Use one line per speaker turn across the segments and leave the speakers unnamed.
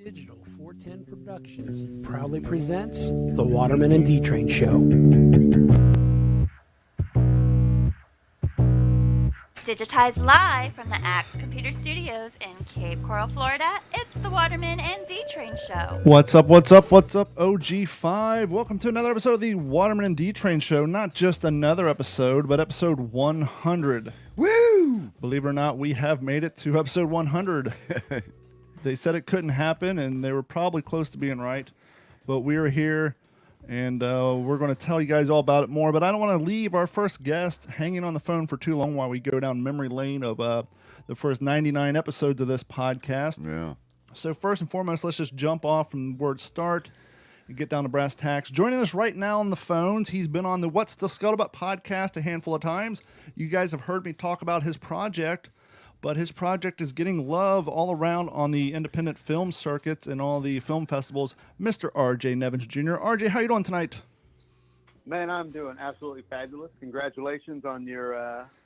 Digital 410 Productions proudly presents The Waterman and D-Train Show.
Digitized live from the ACT Computer Studios in Cape Coral, Florida, it's the Waterman and D-Train Show.
What's up, OG5? Welcome to another episode of the Waterman and D-Train Show. Not just another episode, but episode 100.
Woo!
Believe it or not, we have made it to episode 100. They said it couldn't happen, and they were probably close to being right. But we are here, and we're going to tell you guys all about it more. But I don't want to leave our first guest hanging on the phone for too long while we go down memory lane of the first 99 episodes of this podcast.
Yeah.
So first and foremost, let's just jump off from the word start and get down to brass tacks. Joining us right now on the phones, he's been on the What's the Scuttlebutt podcast a handful of times. You guys have heard me talk about his project, but his project is getting love all around on the independent film circuits and all the film festivals. Mr. RJ Nevens Jr. RJ, how you doing tonight?
Man, I'm doing absolutely fabulous. Congratulations on your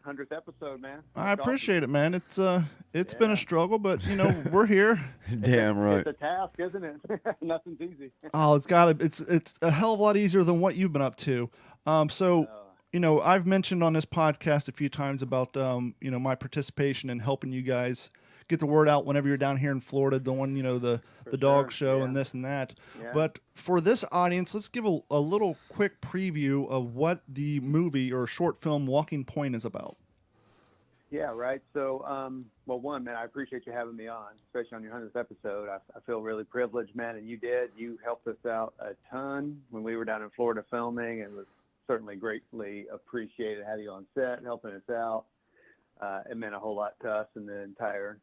100th episode, man.
I appreciate it, man. It's been a struggle, but you know we're here.
Damn right.
It's a task, isn't it? Nothing's easy.
Oh, it's a hell of a lot easier than what you've been up to. You know, I've mentioned on this podcast a few times about my participation in helping you guys get the word out whenever you're down here in Florida doing the dog show and this and that.
Yeah.
But for this audience, let's give a little quick preview of what the movie or short film Walking Point is about.
Yeah, right. So, well, one, man, I appreciate you having me on, especially on your 100th episode. I feel really privileged, man, and you helped us out a ton when we were down in Florida filming, and was certainly greatly appreciated having you on set, helping us out. It meant a whole lot to us and the entire,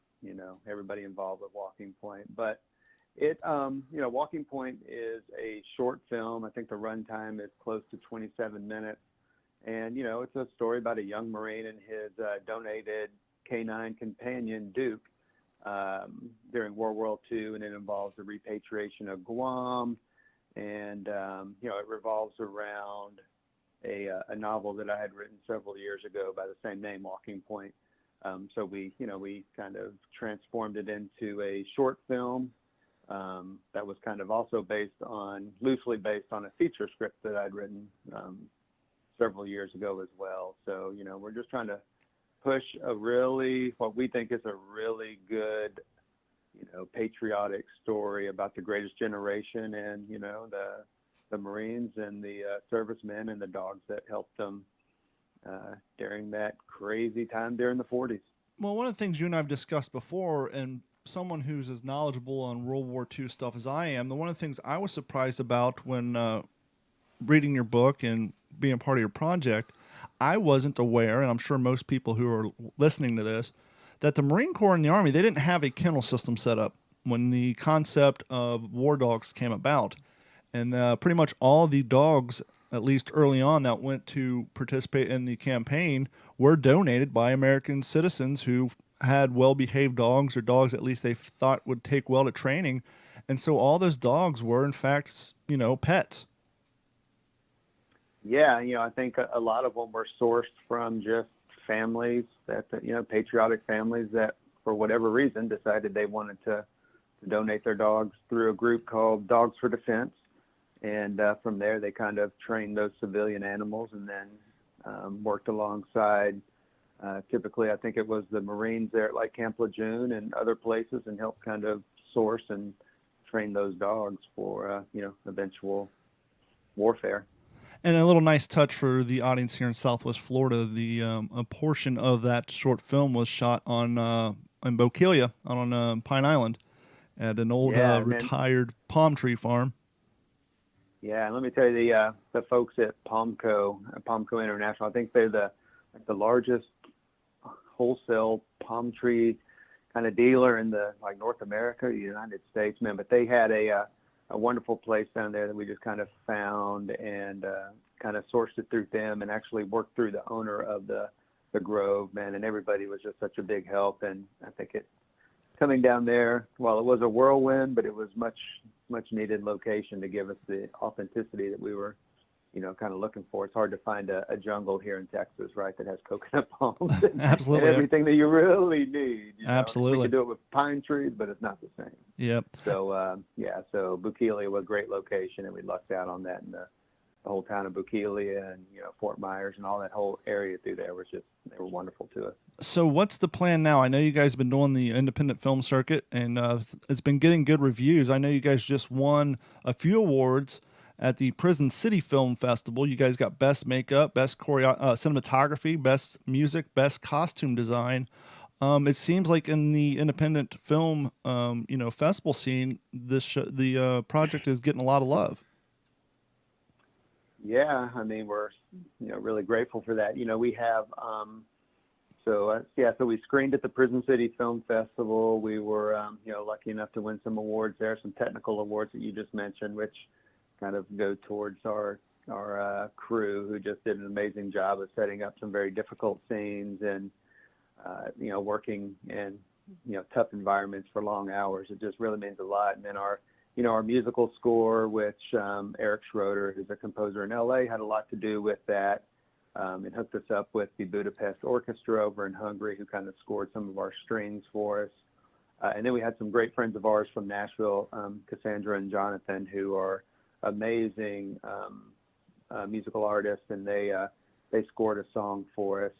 everybody involved with Walking Point. But Walking Point is a short film. I think the runtime is close to 27 minutes. And, it's a story about a young Marine and his donated canine companion, Duke, during World War II. And it involves the repatriation of Guam. And, it revolves around a novel that I had written several years ago by the same name, Walking Point. So we kind of transformed it into a short film that was kind of also loosely based on a feature script that I'd written several years ago as well. So, we're just trying to push what we think is a really good, patriotic story about the greatest generation and, the Marines and the servicemen and the dogs that helped them during that crazy time during the 40s.
Well, one of the things you and I have discussed before, and someone who's as knowledgeable on World War II stuff as I am, one of the things I was surprised about when reading your book and being part of your project, I wasn't aware, and I'm sure most people who are listening to this, that the Marine Corps and the Army, they didn't have a kennel system set up when the concept of war dogs came about. And pretty much all the dogs, at least early on, that went to participate in the campaign were donated by American citizens who had well-behaved dogs, or dogs at least they thought would take well to training. And so all those dogs were, in fact, pets.
Yeah, I think a lot of them were sourced from just families patriotic families that, for whatever reason, decided they wanted to donate their dogs through a group called Dogs for Defense. And from there, they kind of trained those civilian animals and then worked alongside, typically, I think it was the Marines there at like Camp Lejeune and other places, and helped kind of source and train those dogs for, eventual warfare.
And a little nice touch for the audience here in Southwest Florida, a portion of that short film was shot on in Bokeelia, on Pine Island, at an old retired palm tree farm.
Yeah, and let me tell you, the folks at Palmco International, I think they're the largest wholesale palm tree kind of dealer in the North America, United States, man. But they had a wonderful place down there that we just kind of found and kind of sourced it through them, and actually worked through the owner of the grove, man. And everybody was just such a big help. And I think coming down there, while it was a whirlwind, but it was much needed location to give us the authenticity that we were kind of looking for. It's hard to find a jungle here in Texas, right, that has coconut palms and
Absolutely.
everything that you really need.
Absolutely.
We could do it with pine trees, but it's not the same.
Yep.
So, so Bukeelia was a great location, and we lucked out on that. And the whole town of Bukeelia and, Fort Myers and all that whole area through there they were wonderful to us.
So what's the plan now? I know you guys have been doing the independent film circuit, and it's been getting good reviews. I know you guys just won a few awards at the Prison City Film Festival. You guys got best makeup, best cinematography, best music, best costume design. It seems like in the independent film, festival scene, the project is getting a lot of love.
Yeah, I mean, we're really grateful for that. We have so we screened at the Prison City Film Festival. We were lucky enough to win some awards there, some technical awards that you just mentioned, which kind of go towards our crew, who just did an amazing job of setting up some very difficult scenes and working in tough environments for long hours. It just really means a lot. And then our musical score, which Eric Schroeder, who's a composer in LA, had a lot to do with that, and hooked us up with the Budapest Orchestra over in Hungary, who kind of scored some of our strings for us. And then we had some great friends of ours from Nashville, Cassandra and Jonathan, who are amazing musical artists, and they scored a song for us,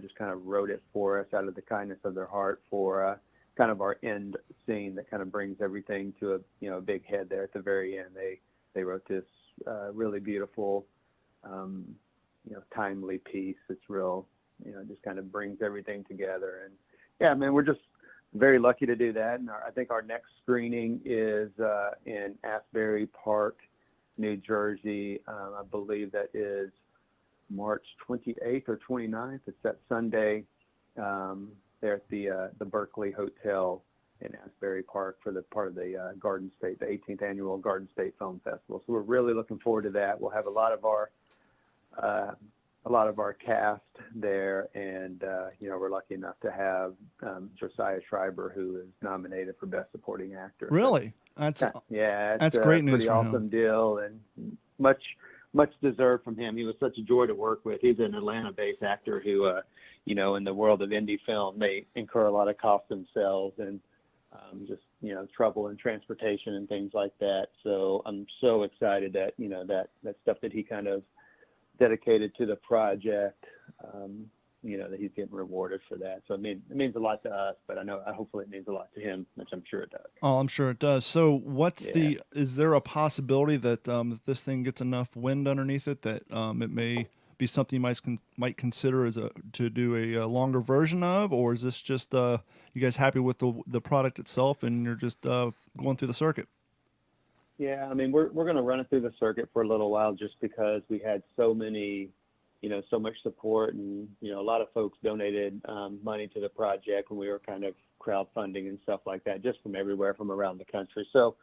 just kind of wrote it for us out of the kindness of their heart for kind of our end scene that kind of brings everything to a big head there at the very end. They wrote this really beautiful, timely piece. It's real, just kind of brings everything together. And yeah, man, we're just very lucky to do that. And I think our next screening is in Asbury Park, New Jersey. I believe that is March 28th or 29th. It's that Sunday there at the Berkeley Hotel in Asbury Park for the part of the Garden State, the 18th annual Garden State Film Festival. So we're really looking forward to that. We'll have a lot of our cast there, and we're lucky enough to have Josiah Schreiber, who is nominated for Best Supporting Actor.
Really?
That's
great news
pretty
for
awesome
him.
Deal, and much deserved from him. He was such a joy to work with. He's an Atlanta-based actor who, in the world of indie film, they incur a lot of cost themselves, and just trouble and transportation and things like that. So I'm so excited that that stuff that he kind of dedicated to the project, that he's getting rewarded for that. So it means a lot to us, but hopefully it means a lot to him, which I'm sure it does.
Oh, I'm sure it does. So is there a possibility that if this thing gets enough wind underneath it, that it may be something you might consider to do a longer version of, or is this just you guys happy with the product itself and you're just going through the circuit?
Yeah, I mean, we're going to run it through the circuit for a little while, just because we had so much support, and a lot of folks donated money to the project when we were kind of crowdfunding and stuff like that, just from everywhere from around the country. So,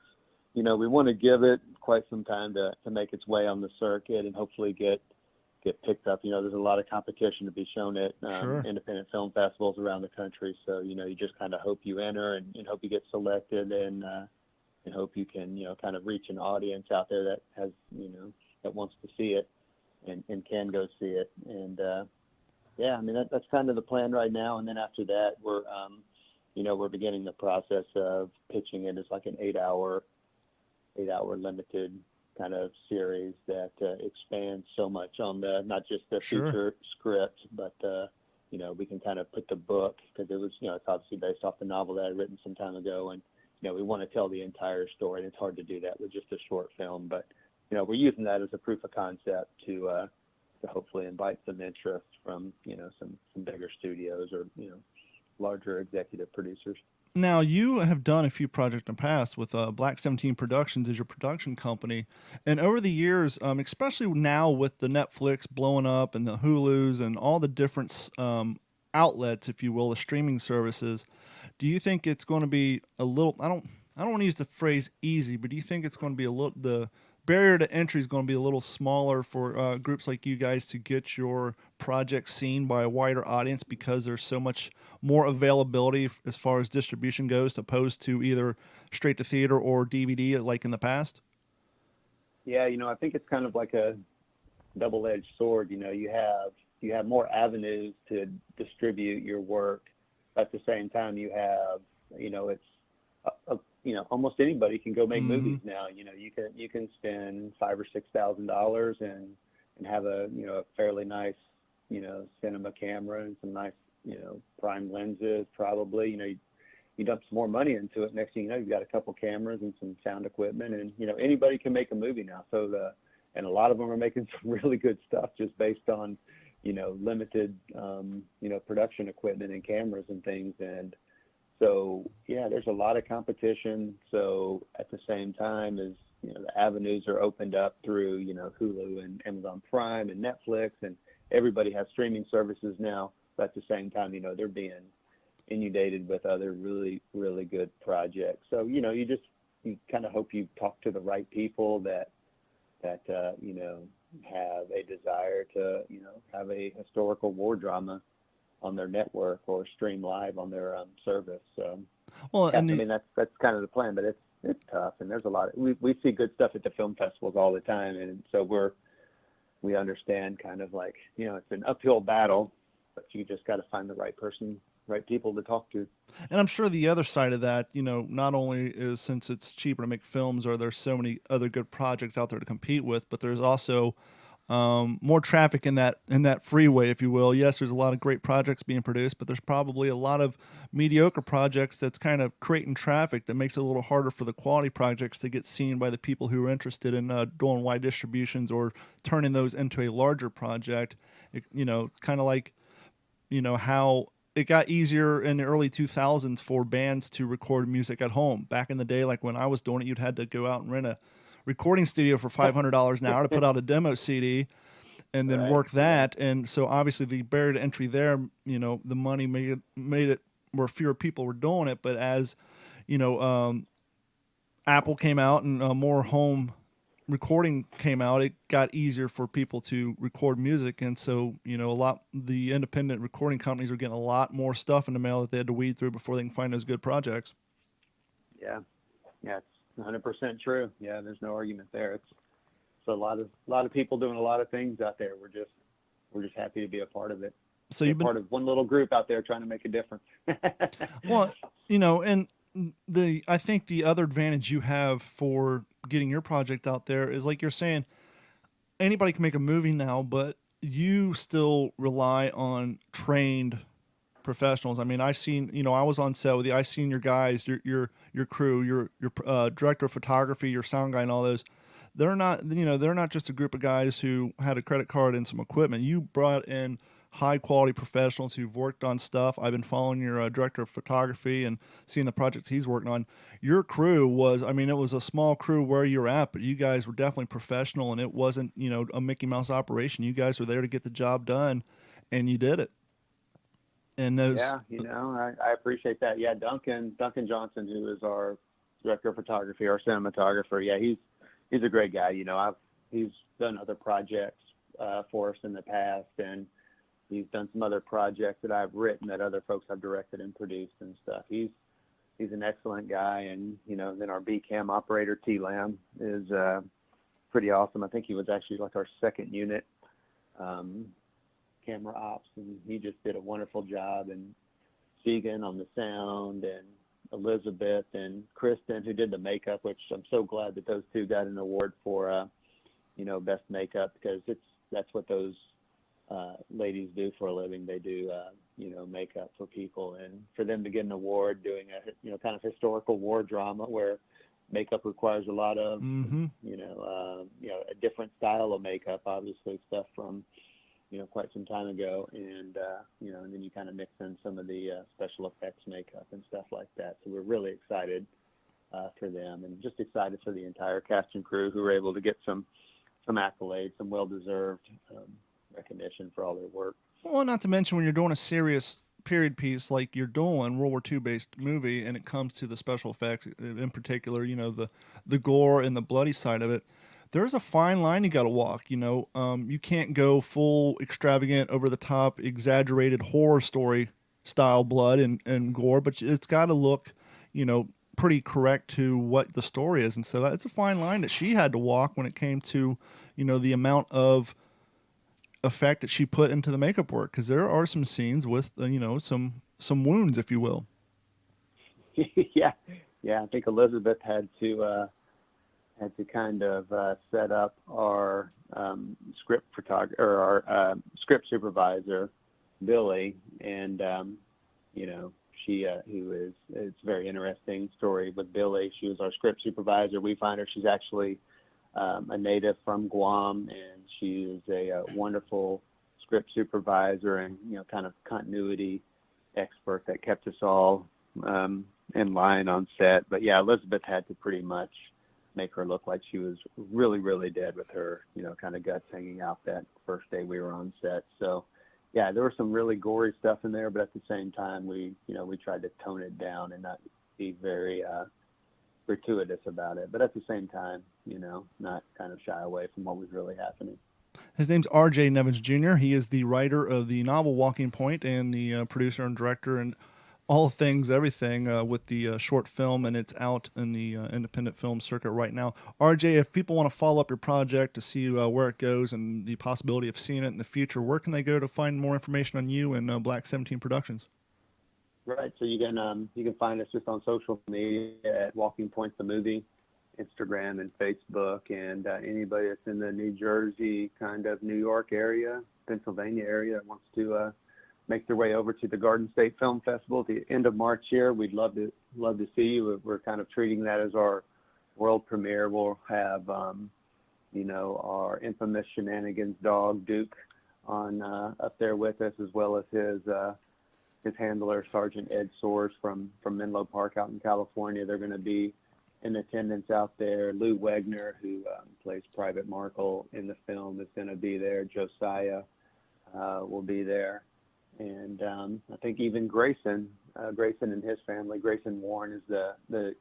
we want to give it quite some time to make its way on the circuit and hopefully get picked up. There's a lot of competition to be shown at
Sure.
independent film festivals around the country. So, you just kind of hope you enter and hope you get selected, and hope you can, kind of reach an audience out there that has, that wants to see it and can go see it. And I mean, that's kind of the plan right now. And then after that, we're beginning the process of pitching it as like an 8-hour limited kind of series that expands so much on not just the
Sure.
feature script, but we can kind of put the book, because it was, it's obviously based off the novel that I'd written some time ago, and we want to tell the entire story, and it's hard to do that with just a short film. But we're using that as a proof of concept to hopefully invite some interest from some bigger studios or larger executive producers.
Now, you have done a few projects in the past with Black 17 Productions as your production company. And over the years, especially now with the Netflix blowing up and the Hulus and all the different outlets, if you will, the streaming services, do you think it's going to be a little, I don't want to use the phrase easy, but do you think it's going to be the barrier to entry is going to be a little smaller for groups like you guys to get your project seen by a wider audience, because there's so much more availability as far as distribution goes, opposed to either straight to theater or DVD like in the past?
Yeah, I think it's kind of like a double-edged sword. You have more avenues to distribute your work. At the same time, it's almost anybody can go make movies now. You can spend $5,000 or $6,000 and have a fairly nice cinema camera and some nice prime lenses. Probably you dump some more money into it. Next thing you know, you've got a couple cameras and some sound equipment, and anybody can make a movie now. And a lot of them are making some really good stuff just based on limited production equipment and cameras and things. And so yeah, there's a lot of competition. So at the same time as the avenues are opened up through Hulu and Amazon Prime and Netflix, and everybody has streaming services now. But at the same time, they're being inundated with other really, really good projects. So you kind of hope you talk to the right people that have a desire to have a historical war drama on their network or stream live on their service. So
well,
yeah, that's kind of the plan, but it's tough, and there's a lot we see good stuff at the film festivals all the time, and so we understand kind of like it's an uphill battle, but you just got to find the right people to talk to.
And I'm sure the other side of that, not only is since it's cheaper to make films, or there's so many other good projects out there to compete with, but there's also more traffic in that freeway, if you will. Yes, there's a lot of great projects being produced, but there's probably a lot of mediocre projects that's kind of creating traffic that makes it a little harder for the quality projects to get seen by the people who are interested in doing wide distributions or turning those into a larger project. Kind of like, how it got easier in the early 2000s for bands to record music at home. Back in the day, like when I was doing it, you'd had to go out and rent a recording studio for $500 an hour to put out a demo CD and then work that. And so obviously the barrier to entry there, the money made it where fewer people were doing it. But as, Apple came out and more home recording came out, it got easier for people to record music. And so, the independent recording companies are getting a lot more stuff in the mail that they had to weed through before they can find those good projects.
Yeah. Yeah. It's 100% true. Yeah. There's no argument there. It's a lot of people doing a lot of things out there. We're just happy to be a part of it.
So you've been
part of one little group out there trying to make a difference.
Well, and I think the other advantage you have for getting your project out there is, like you're saying, anybody can make a movie now, but you still rely on trained professionals. I mean, I've seen, I was on set with you. I've seen your guys, your crew, your director of photography, your sound guy, and all those. They're not just a group of guys who had a credit card and some equipment. You brought in high quality professionals who've worked on stuff. I've been following your director of photography and seeing the projects he's working on. Your crew was, it was a small crew where you're at, but you guys were definitely professional, and it wasn't, a Mickey Mouse operation. You guys were there to get the job done, and you did it. And those,
yeah, I appreciate that. Yeah, Duncan Johnson, who is our director of photography, our cinematographer. Yeah, he's a great guy. He's done other projects for us in the past, and he's done some other projects that I've written that other folks have directed and produced and stuff. He's an excellent guy. And, then our B-cam operator, T-Lam, is pretty awesome. I think he was actually like our second unit camera ops, and he just did a wonderful job. And Segan on the sound, and Elizabeth and Kristen, who did the makeup, which I'm so glad that those two got an award for, best makeup, because that's what those ladies do for a living. They do, makeup for people, and for them to get an award doing a, kind of historical war drama where makeup requires a lot of, a different style of makeup, obviously stuff from, quite some time ago. And, and then you kind of mix in some of the special effects makeup and stuff like that. So we're really excited for them, and just excited for the entire cast and crew who were able to get some accolades, some well-deserved recognition for all their work.
Well, not to mention when you're doing a serious period piece like you're doing, World War II based movie, and it comes to the special effects in particular, the gore and the bloody side of it, there's a fine line you got to walk. You can't go full extravagant, over the top, exaggerated horror story style blood and gore, but it's got to look, pretty correct to what the story is. And so that's a fine line that she had to walk when it came to, the amount of effect that she put into the makeup work. Because there are some scenes with, some wounds, if you will.
Yeah. I think Elizabeth had to kind of set up our script photographer or our script supervisor, Billy, and it's a very interesting story with Billy. She was our script supervisor. We find her, she's actually a native from Guam, and she is a wonderful script supervisor and, kind of continuity expert that kept us all in line on set. But yeah, Elizabeth had to pretty much make her look like she was really, really dead with her, kind of guts hanging out that first day we were on set. So yeah, there was some really gory stuff in there, but at the same time, we tried to tone it down and not be very gratuitous about it. But at the same time, not kind of shy away from what was really happening.
His name's R.J. Nevens Jr. He is the writer of the novel Walking Point and the producer and director and all things, everything with the short film, and it's out in the independent film circuit right now. RJ, if people want to follow up your project to see where it goes and the possibility of seeing it in the future, where can they go to find more information on you and Black 17 Productions?
Right, so you can find us just on social media at Walking Point the Movie, Instagram and Facebook, and anybody that's in the New Jersey, kind of New York area, Pennsylvania area that wants to make their way over to the Garden State Film Festival at the end of March here. We'd love to see you. We're kind of treating that as our world premiere. We'll have, our infamous shenanigans dog Duke on up there with us, as well as his handler Sergeant Ed Soares from Menlo Park out in California. They're going to be in attendance out there. Lou Wegner, who plays Private Markle in the film, is going to be there. Josiah will be there. And I think even Grayson and his family, Grayson Warren is the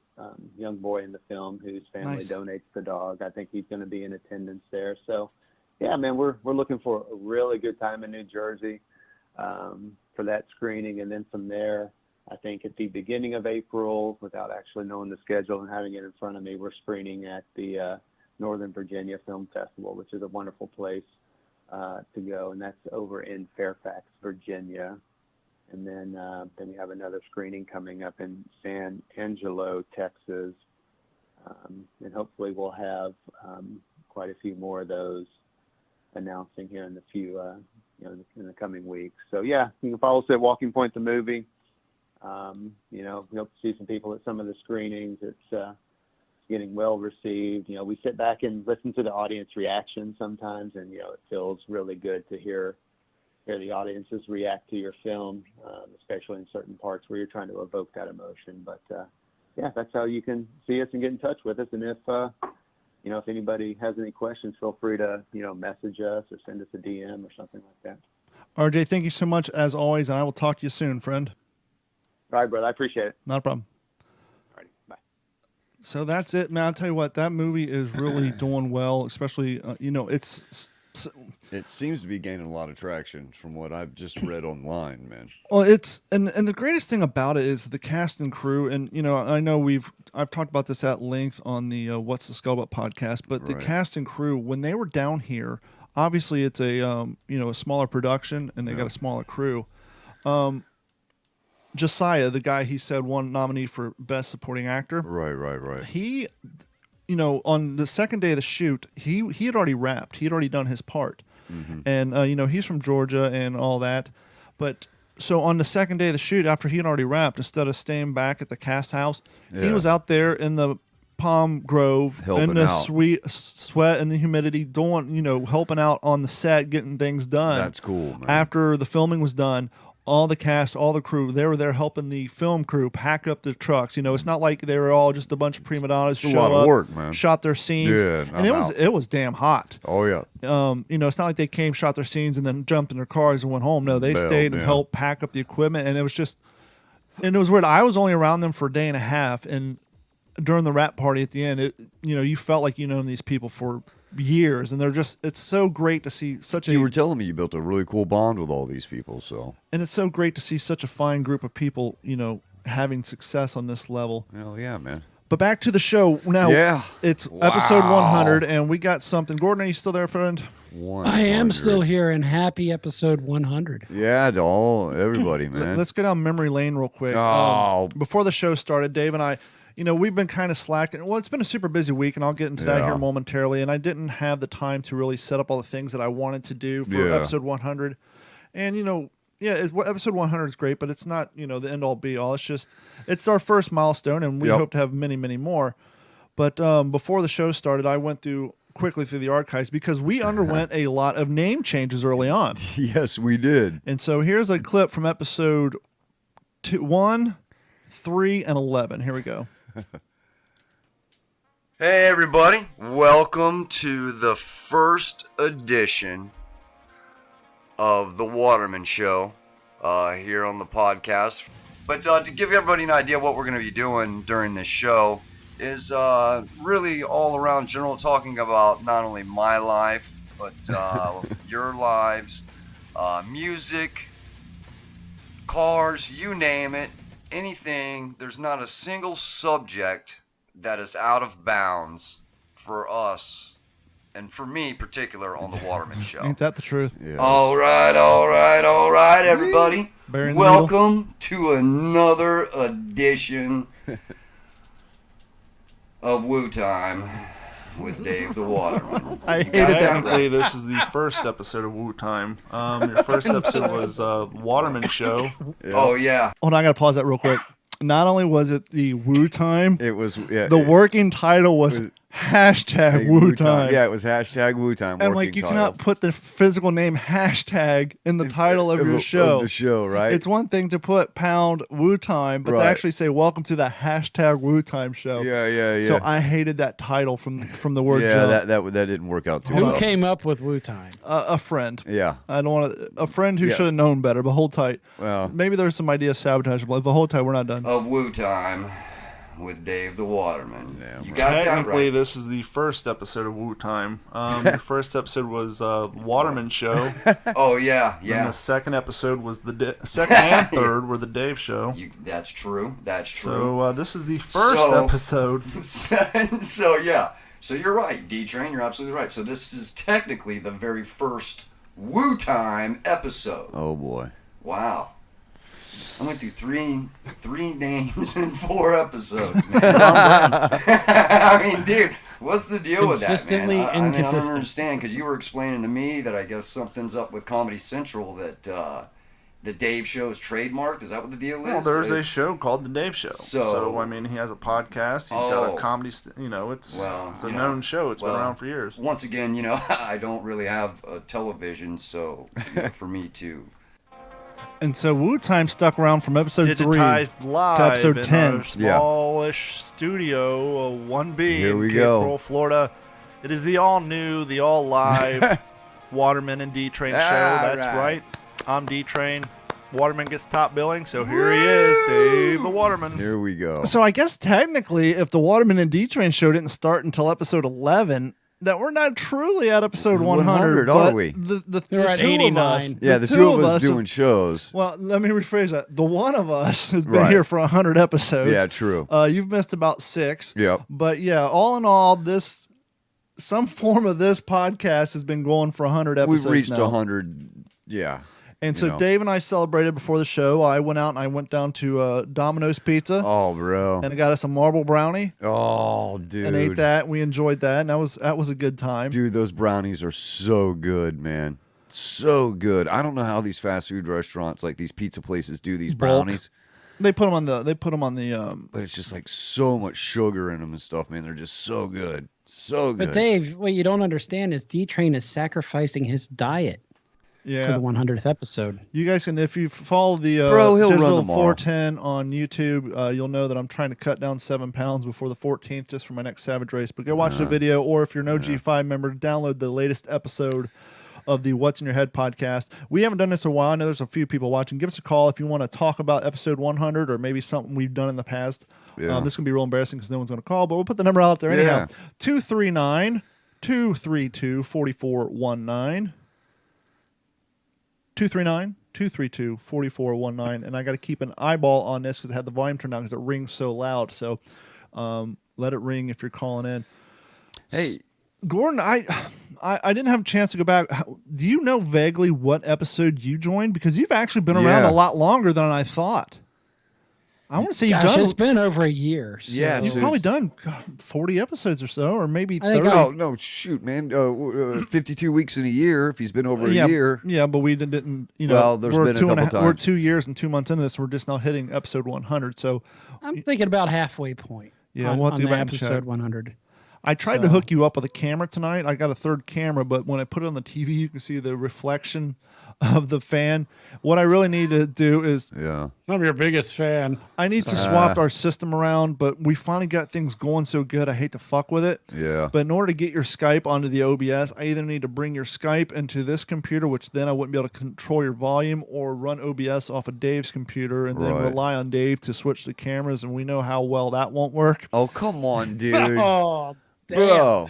young boy in the film whose family donates the dog. I think he's going to be in attendance there. So, yeah, man, we're looking for a really good time in New Jersey for that screening. And then from there, I think at the beginning of April, without actually knowing the schedule and having it in front of me, we're screening at the Northern Virginia Film Festival, which is a wonderful place to go, and that's over in Fairfax, Virginia. And then we have another screening coming up in San Angelo, Texas, and hopefully we'll have quite a few more of those announcing here in the coming weeks. So yeah, you can follow us at Walking Point the Movie. We hope to see some people at some of the screenings. It's getting well received. We sit back and listen to the audience reaction sometimes, and it feels really good to hear the audiences react to your film, especially in certain parts where you're trying to evoke that emotion. But yeah, that's how you can see us and get in touch with us. And if anybody has any questions, feel free to message us or send us a DM or something like that.
RJ, thank you so much as always, and I will talk to you soon, friend.
All right, brother. I appreciate it.
Not a problem. So that's it, man. I'll tell you what, that movie is really doing well, especially,
it seems to be gaining a lot of traction from what I've just read online, man.
Well, and the greatest thing about it is the cast and crew. And, I know I've talked about this at length on the What's the Scuttlebutt podcast, but the cast and crew, when they were down here, obviously it's a smaller production and they got a smaller crew. Josiah, the guy he said won nominee for Best Supporting Actor.
Right.
He, on the second day of the shoot, he had already wrapped. He had already done his part. Mm-hmm. And, he's from Georgia and all that. But so on the second day of the shoot, after he had already wrapped, instead of staying back at the cast house, he was out there in the palm grove
helping
in the
out.
Sweat and the humidity, helping out on the set, getting things done.
That's cool, man.
After the filming was done, all the cast, all the crew, they were there helping the film crew pack up the trucks. It's not like they were all just a bunch of prima donnas.
It's a lot of work, man.
Shot their scenes, and it was damn hot.
Oh yeah.
It's not like they came, shot their scenes, and then jumped in their cars and went home. No, they stayed and helped pack up the equipment, and it was weird. I was only around them for a day and a half, and during the wrap party at the end, you felt like known these people for years, and it's so great to see
you were telling me you built a really cool bond with all these people, so.
And it's so great to see such a fine group of people, having success on this level.
Hell yeah, man.
But back to the show now.
Yeah.
It's episode 100, and we got something. Gordon, are you still there, friend?
100.
I am still here, and happy episode 100.
Yeah, to everybody, man.
Let's go down memory lane real quick.
Oh.
Before the show started, Dave and I, we've been kind of slacking. Well, it's been a super busy week, and I'll get into that here momentarily. And I didn't have the time to really set up all the things that I wanted to do for episode 100. And, episode 100 is great, but it's not, the end-all, be-all. It's our first milestone, and we hope to have many, many more. But before the show started, I went quickly through the archives because we underwent a lot of name changes early on.
Yes, we did.
And so here's a clip from episode 1, 3, and 11. Here we go.
Hey everybody, welcome to the first edition of the Waterman Show here on the podcast. But to give everybody an idea of what we're going to be doing during this show is really all around general talking about not only my life, but your lives, music, cars, you name it, anything. There's not a single subject that is out of bounds for us, and for me in particular, on the Waterman Show.
Ain't that the truth?
Yeah.
All right, everybody. Welcome to another edition of Woo Time with Dave the Waterman.
I hated that.
Technically, this is the first episode of Woo Time. Your first episode was Waterman Show.
Oh, yeah.
Hold on, I got to pause that real quick. Not only was it the Woo Time,
It was
the working title was hashtag Woo Time.
Yeah, it was hashtag Woo Time.
And you cannot put the physical name hashtag in the title of your show.
Of the show, right?
It's one thing to put pound Woo Time, but to actually say welcome to the hashtag Woo Time show.
Yeah.
So I hated that title from the word jump.
that didn't work out too
Who
well.
came up with Wu Time?
A friend.
Yeah.
I don't want to. A friend who should have known better, but hold tight.
Well,
Maybe there's some ideas sabotageable, but hold tight. We're not done.
Of Woo Time with Dave the Waterman.
Yeah,
You got that
Technically,
right.
this is the first episode of Woo Time. Your first episode was Waterman Show.
Oh, yeah,
And
yeah.
the second episode was second and third were the Dave Show.
That's true. That's true.
So this is the first episode.
So yeah. So you're right, D-Train. You're absolutely right. So this is technically the very first Woo Time episode.
oh boy.
Wow. I went through three names in 4 episodes, man. I mean, dude, what's the deal with that, man?
Consistently
I mean, I don't
inconsistent.
understand, because you were explaining to me that I guess something's up with Comedy Central, that the Dave Show is trademarked. Is that what the deal is?
Well, there's a
Is-
show called The Dave Show.
So-
I mean, he has a podcast. He's got
Oh.
a comedy. It's a known show. It's been around for years.
Once again, I don't really have a television, so for me to...
And so Woo Time stuck around from episode 3
Digitized live
to episode
in
10.
our smallish studio, 1B
Here
in
we
Cape
go.
Coral, Florida. It is the all-new, the all-live Waterman and D-Train show. That's right. I'm D-Train. Waterman gets top billing, so here he is, Dave the Waterman.
Here we go.
So I guess technically, if the Waterman and D-Train show didn't start until episode 11, that we're not truly at episode 100,
are
but
we?
The
We're at
two of
89.
us,
Yeah, the two of us
have-
doing shows.
Well, let me rephrase that. The one of us has been
Right.
here for 100 episodes.
Yeah, true.
You've missed about 6.
Yep.
But yeah, all in all, some form of this podcast has been going for 100 episodes
We've reached
now.
100. Yeah.
And so
you know.
Dave and I celebrated before the show. I went out and I went down to Domino's Pizza
Oh, bro.
and I got us a marble brownie
Oh, dude.
and ate that. We enjoyed that, and that was a good time.
Dude, those brownies are so good, man. So good. I don't know how these fast food restaurants, like these pizza places, do these
Bulk.
brownies.
They put them on the.
But it's just like so much sugar in them and stuff, man. They're just so good. So good.
But Dave, what you don't understand is D-Train is sacrificing his diet for
Yeah,
the 100th episode.
you guys can, if you follow the
Bro, he'll run
Digital
tomorrow.
410 on YouTube, you'll know that I'm trying to cut down 7 pounds before the 14th just for my next Savage race. But go watch the video, or if you're an OG5 member, download the latest episode of the What's in Your Head podcast. We haven't done this in a while. I know there's a few people watching. Give us a call if you want to talk about episode 100 or maybe something we've done in the past.
Yeah.
This is going to be real embarrassing because no one's going to call, but we'll put the number out there anyhow. 239-232-4419. 232-4419. And I got to keep an eyeball on this because I had the volume turned down because it rings so loud. So let it ring if you're calling in.
Hey,
Gordon, I didn't have a chance to go back. Do you know vaguely what episode you joined? Because you've actually been around a lot longer than I thought. I want to say you've done.
It's been over a year. So.
Yeah,
You've probably done 40 episodes or so, or maybe 30.
No, shoot, man. 52 weeks in a year. If he's been over a year.
Yeah, but we didn't.
Well, there's been a couple times.
We're 2 years and 2 months into this. We're just now hitting episode 100. So
I'm thinking about halfway point.
Yeah,
on,
we'll have to
on
go
the
back and
episode
check.
100.
I tried to hook you up with a camera tonight. I got a third camera, but when I put it on the TV, you can see the reflection of the fan. What I really need to do is
I'm your biggest fan.
I need to swap our system around, but we finally got things going so good. I hate to fuck with it.
Yeah.
But in order to get your Skype onto the OBS, I either need to bring your Skype into this computer, which then I wouldn't be able to control your volume, or run OBS off of Dave's computer and then rely on Dave to switch the cameras. And we know how well that won't work.
Oh, come on, dude.
Oh, damn.
Bro.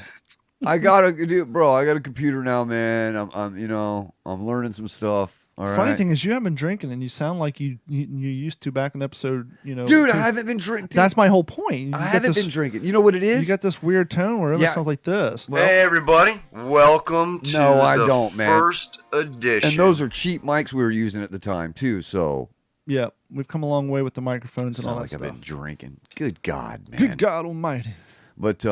I got a computer now, man. I'm learning some stuff. All right.
Funny thing is, you haven't been drinking, and you sound like you used to back in episode.
Dude, I haven't been drinking.
That's my whole point.
I haven't been drinking. You know what it is?
You got this weird tone where it sounds like this.
Well, hey, everybody. Welcome to the first edition.
And those are cheap mics we were using at the time, too, so.
Yeah, we've come a long way with the microphones and all that stuff.
I've been drinking. Good God, man.
Good God almighty.
But,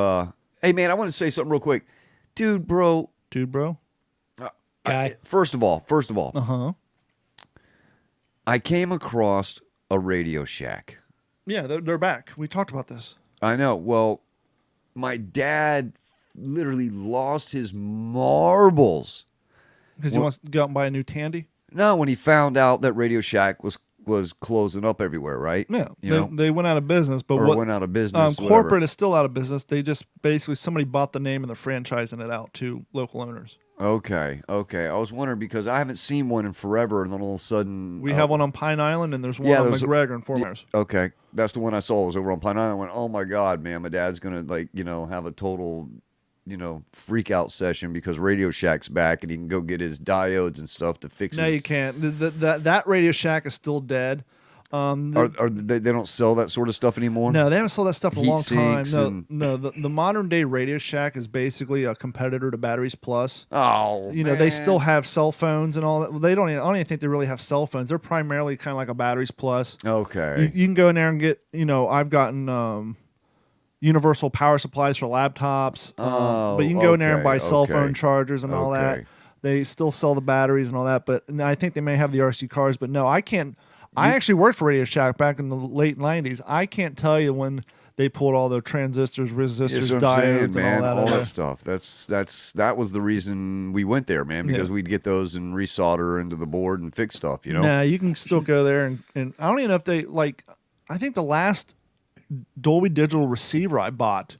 hey, man, I want to say something real quick. Dude, bro. First of all.
Uh-huh.
I came across a Radio Shack.
Yeah, they're back. We talked about this.
I know. Well, my dad literally lost his marbles.
Because he wants to go out and buy a new Tandy?
No, when he found out that Radio Shack was closing up everywhere, right?
Yeah, they went out of business. But
went out of business.
Corporate is still out of business. They just basically, somebody bought the name and they're franchising it out to local owners.
Okay. I was wondering because I haven't seen one in forever, and then all of a sudden
we have one on Pine Island, and there's one on McGregor and Fort Myers.
Okay, that's the one I saw. Was over on Pine Island. I went, oh my God, man, my dad's gonna have a total, freak out session because Radio Shack's back, and he can go get his diodes and stuff to fix it.
No, you can't. That Radio Shack is still dead.
They don't sell that sort of stuff anymore?
No, they haven't sold that stuff in a long time.
No,
the modern day Radio Shack is basically a competitor to Batteries Plus.
Oh, man.
They still have cell phones and all that. They don't. I don't even think they really have cell phones. They're primarily kind of like a Batteries Plus.
Okay.
You can go in there and get. I've gotten universal power supplies for laptops. But you can go in there and buy cell phone chargers and all that. They still sell the batteries and all that. But I think they may have the RC cars. But no, I can't. I actually worked for Radio Shack back in the late 90s. I can't tell you when they pulled all the transistors, resistors, diodes, and all that
stuff. That was the reason we went there, man, because we'd get those and resolder into the board and fix stuff,
Nah, you can still go there and I don't even know if they I think the last Dolby Digital receiver I bought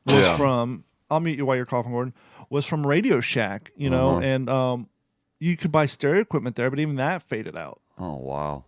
was from, I'll mute you while you're coughing, Gordon, was from Radio Shack, and you could buy stereo equipment there, but even that faded out.
Oh, wow.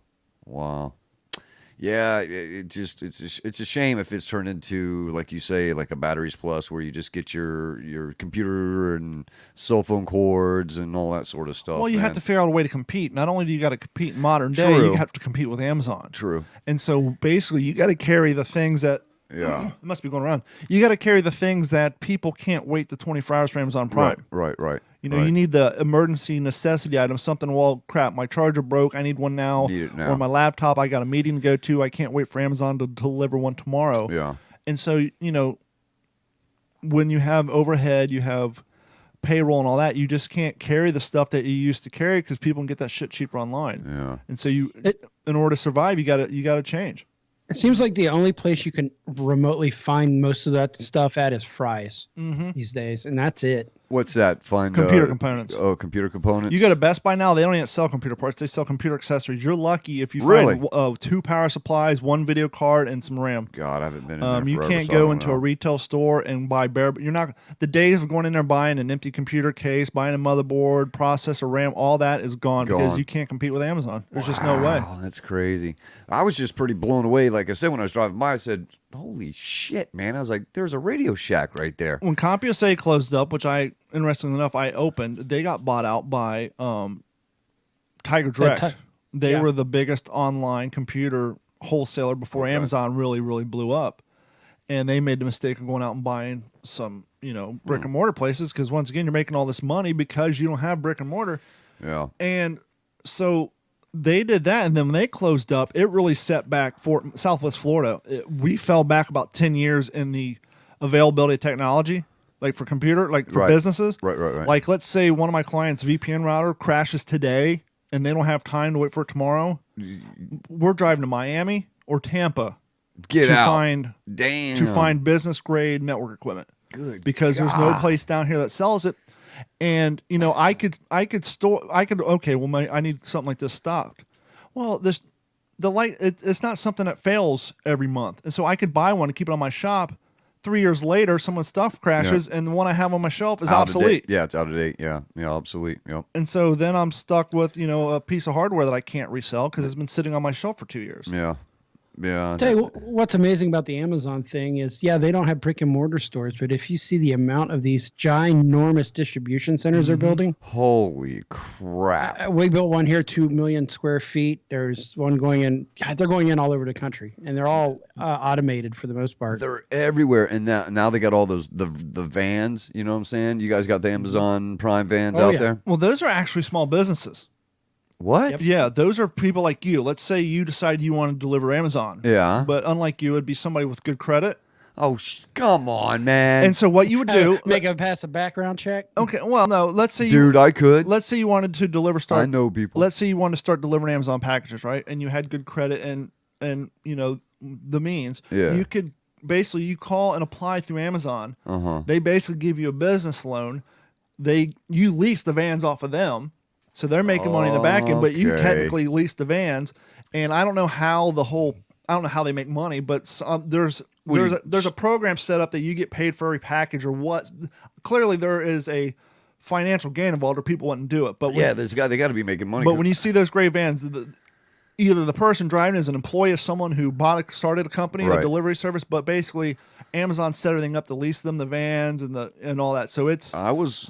Yeah, it's a shame if it's turned into, like you say, like a Batteries Plus, where you just get your computer and cell phone cords and all that sort of stuff.
Well, you have to figure out a way to compete. Not only do you got to compete in modern day, you have to compete with Amazon.
True.
And so basically, you got to carry the things that.
Yeah.
It must be going around. You got to carry the things that people can't wait the 24 hours for Amazon Prime.
Right.
You need the emergency necessity item. Something, well, crap, my charger broke. I need one now.
Need it now.
Or my laptop, I got a meeting to go to. I can't wait for Amazon to deliver one tomorrow.
Yeah.
And so, when you have overhead, you have payroll and all that, you just can't carry the stuff that you used to carry because people can get that shit cheaper online.
Yeah.
And so in order to survive, you gotta change.
It seems like the only place you can remotely find most of that stuff at is Fry's these days, and that's it.
What's that? Find
computer components.
Oh, computer components.
You go to Best Buy now, they don't even sell computer parts. They sell computer accessories. You're lucky if you find 2 power supplies, 1 video card, and some RAM.
God, I haven't been in there forever,
you can't go into a retail store and buy you're not, the days of going in there buying an empty computer case, buying a motherboard, processor, RAM, all that is gone. Because you can't compete with Amazon. There's just no way.
Oh, that's crazy. I was just pretty blown away. Like I said, when I was driving by, I said, holy shit, man. I was like, there's a Radio Shack right there.
When CompUSA closed up, which interestingly enough, I opened, they got bought out by Tiger Direct. They were the biggest online computer wholesaler before Amazon really, really blew up. And they made the mistake of going out and buying some, brick and mortar places because, once again, you're making all this money because you don't have brick and mortar.
Yeah.
And so they did that, and then when they closed up, it really set back for Southwest Florida. We fell back about 10 years in the availability of technology, like for computer, like for businesses.
Right.
Like, let's say one of my clients' VPN router crashes today, and they don't have time to wait for it tomorrow. We're driving to Miami or Tampa to find business grade network equipment.
Good,
because there's no place down here that sells it. And I need something like this stocked. Well, it's not something that fails every month, and so I could buy one and keep it on my shop. 3 years later, someone's stuff crashes, and the one I have on my shelf is obsolete.
Yeah, it's out of date. Yeah, obsolete. Yep.
And so then I'm stuck with a piece of hardware that I can't resell because it's been sitting on my shelf for 2 years.
Yeah. Yeah.
Tell you what's amazing about the Amazon thing is, they don't have brick and mortar stores, but if you see the amount of these ginormous distribution centers they're building,
holy crap!
We built one here, 2 million square feet. There's one going in. God, they're going in all over the country, and they're all automated for the most part.
They're everywhere, and now they got all those the vans. You know what I'm saying? You guys got the Amazon Prime vans out there.
Well, those are actually small businesses.
What?
Yep.
Yeah, those are people like you. Let's say you decide you want to deliver Amazon.
Yeah.
But unlike you, it'd be somebody with good credit.
Oh, come on, man.
And so what you would do...
Make them pass a background check?
Okay, well, no, let's say
Dude, I could.
Let's say you wanted to deliver...
I know people.
Let's say you wanted to start delivering Amazon packages, right? And you had good credit and the means.
Yeah.
You could... Basically, you call and apply through Amazon.
Uh-huh.
They basically give you a business loan. You lease the vans off of them. So they're making money in the back end, but you technically lease the vans. And I don't know how they make money, but there's a program set up that you get paid for every package or what. Clearly, there is a financial gain involved, or people wouldn't do it. But
they got to be making money.
But when you see those gray vans, either the person driving is an employee of someone who started a company, a delivery service, but basically Amazon set everything up to lease them the vans and all that. So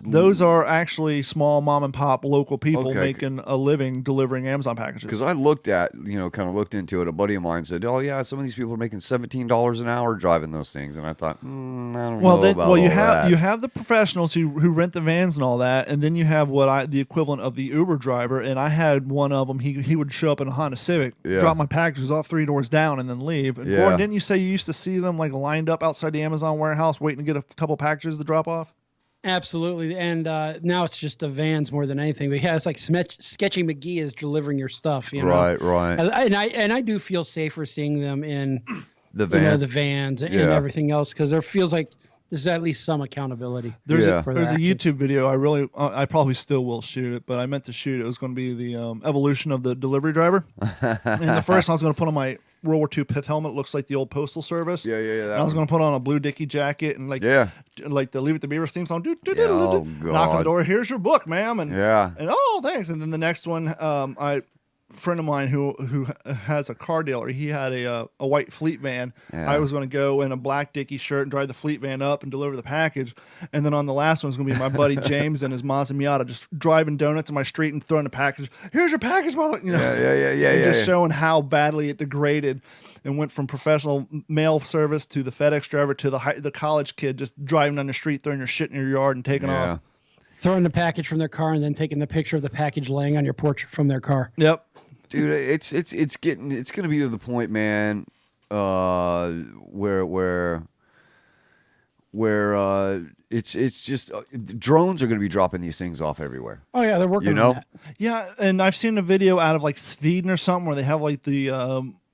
those are actually small mom and pop local people making a living delivering Amazon packages.
Because I looked into it. A buddy of mine said, "Oh yeah, some of these people are making $17 an hour driving those things," and I thought, I don't know about all
you
that.
You have the professionals who rent the vans and all that, and then you have the equivalent of the Uber driver. And I had one of them. He would show up in a Honda Civic, drop my packages off 3 doors down, and then leave. And Gordon, didn't you say you used to see them like lined up outside the Amazon warehouse waiting to get a couple packages to drop off?
Absolutely. And now it's just the vans more than anything. But it's like Sketchy McGee is delivering your stuff.
Right.
And I do feel safer seeing them in the vans and everything else, because there feels like there's at least some accountability.
There's a YouTube video. I probably still will shoot it, but I meant to shoot it. It was going to be the evolution of the delivery driver. And the first I was going to put on my World War II pith helmet. It looks like the old postal service.
Yeah.
And I was going to put on a blue Dickie jacket and like the Leave It to Beaver theme song.
Oh,
knock on the door. Here's your book, ma'am. And thanks. And then the next one, friend of mine who has a car dealer, he had a white Fleet van. I was going to go in a black Dickie shirt and drive the Fleet van up and deliver the package. And then on the last one was going to be my buddy James and his Mazda Miata just driving donuts in my street and throwing the package. Here's your package, mother. Just showing how badly it degraded and went from professional mail service to the FedEx driver to the college kid just driving down the street, throwing your shit in your yard and taking off.
Throwing the package from their car and then taking the picture of the package laying on your porch from their car.
Yep.
Dude, it's going to be to the point, man, where it's just drones are going to be dropping these things off everywhere.
Oh yeah, they're working on that.
Yeah, and I've seen a video out of like Sweden or something where they have like the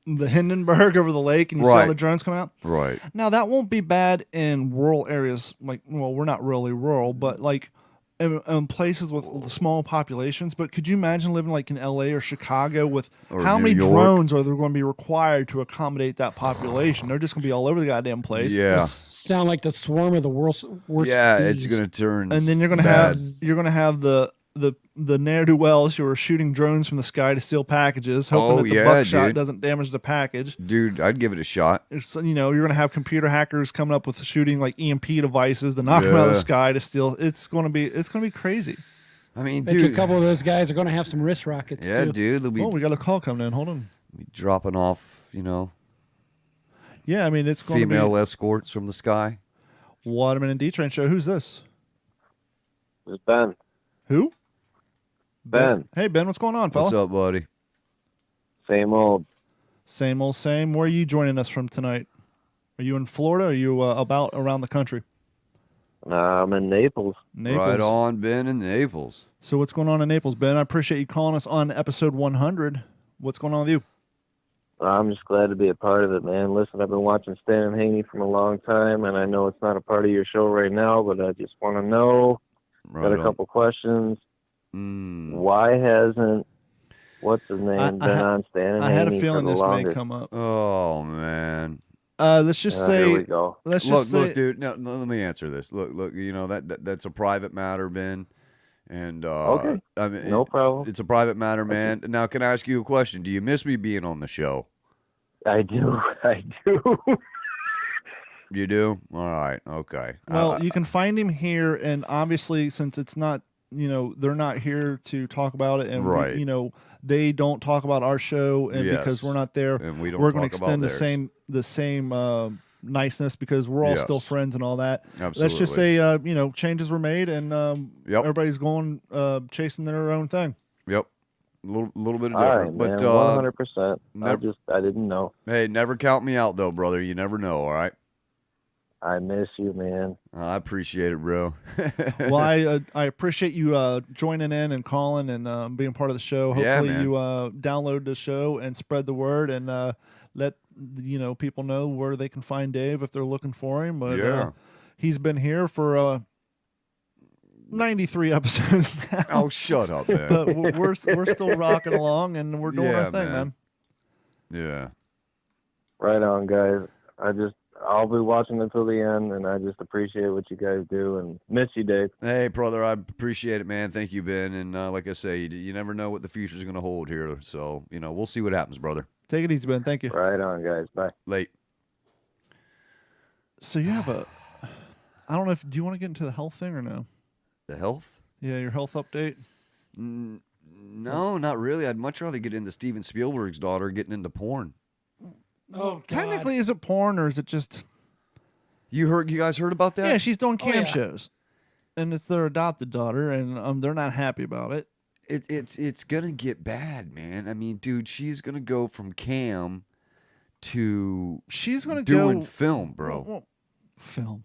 Hindenburg over the lake, and you see all the drones coming out.
Right.
Now that won't be bad in rural areas. Like, well, we're not really rural, but like in places with small populations. But could you imagine living like in LA or Chicago with how many drones are there going to be required to accommodate that population? They're just going to be all over the goddamn place.
Yeah.
Sound like the swarm of the worst.
Yeah,
bees.
it's going to turn.
And then you're going to have the ne'er-do-wells who are shooting drones from the sky to steal packages, hoping that the buckshot doesn't damage the package.
Dude, I'd give it a shot.
It's, you're going to have computer hackers coming up with shooting like EMP devices to knock them out of the sky to steal. It's going to be crazy.
I mean,
Bet you
dude,
a couple of those guys are going to have some wrist rockets,
yeah,
too.
dude, they'll be,
Oh, we got a call coming in. Hold on.
be dropping off,
Yeah, I mean, it's going to be
female escorts from the sky.
Waterman and D-Train show. Who's this?
It's Ben.
Who?
Ben.
Hey, Ben, what's going on, fella?
What's up, buddy?
Same old.
Same old same. Where are you joining us from tonight? Are you in Florida? Or are you about around the country?
I'm in Naples.
Naples.
Right on, Ben, in Naples.
So what's going on in Naples, Ben? I appreciate you calling us on episode 100. What's going on with you?
I'm just glad to be a part of it, man. Listen, I've been watching Stan and Haney from a long time, and I know it's not a part of your show right now, but I just want to know, got a couple questions. Why hasn't, what's his name, been on Stan and Haney?
I had a feeling
for the
this
longest?
may come up.
Oh, man.
Let's just say.
Here we go.
Let's just say,
look, dude. No, let me answer this. Look. That's a private matter, Ben. And
Okay.
I mean,
No problem.
It's a private matter, man. Now, can I ask you a question? Do you miss me being on the show?
I do.
You do? All right. Okay.
well, you can find him here, and obviously, since it's not, they're not here to talk about it, and
Right.
they don't talk about our show, and because
Yes.
we're not there,
And we don't
we're going to
talk about
extend the same niceness because we're all still
Yes.
friends and all that.
Absolutely.
Let's just say, changes were made, and everybody's going chasing their own thing.
Yep. A little bit of
All right,
different,
man.
but
100%.
never-
I didn't know.
hey, never count me out though, brother. You never know. All right.
I miss you, man.
I appreciate it, bro.
Well, I appreciate you joining in and calling and being part of the show.
Yeah,
Hopefully,
man.
you download the show and spread the word and let people know where they can find Dave if they're looking for him. But
Yeah.
he's been here for 93 episodes now.
Oh, shut up, man.
But we're still rocking along and we're doing
Yeah,
our thing, man.
Yeah.
Right on, guys. I'll be watching until the end, and I just appreciate what you guys do, and miss you, Dave.
Hey, brother, I appreciate it, man. Thank you, Ben. And like I say, you never know what the future's going to hold here. So, we'll see what happens, brother.
Take it easy, Ben. Thank you.
Right on, guys. Bye.
Late.
So you have I don't know do you want to get into the health thing or no?
The health?
Yeah, your health update.
No, not really. I'd much rather get into Steven Spielberg's daughter getting into porn.
Oh,
Technically, is it porn or is it just?
You guys heard about that?
Yeah, she's doing cam
yeah.
shows, and it's their adopted daughter, and they're not happy about it.
It's gonna get bad, man. I mean, dude, she's gonna go from cam to
She's gonna
doing
go
film, bro.
Film,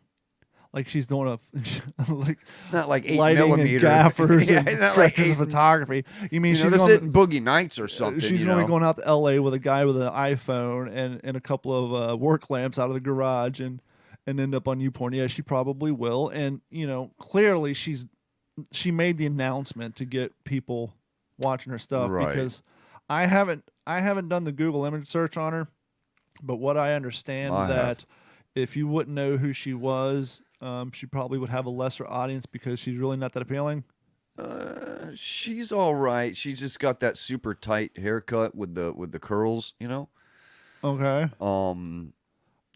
like she's doing a like
Not like 8
lighting
millimeter
and gaffers
Yeah,
and
not like
directors of
8
photography. You mean she's
this
going,
isn't Boogie Nights or something?
she's only going out to L.A. with a guy with an iPhone and a couple of work lamps out of the garage and end up on YouPorn. Yeah, she probably will. And clearly she made the announcement to get people watching her stuff
Right.
because I haven't done the Google image search on her, but what I understand
I have.
that if you wouldn't know who she was, she probably would have a lesser audience because she's really not that appealing.
She's all right. She's just got that super tight haircut with the curls,
Okay.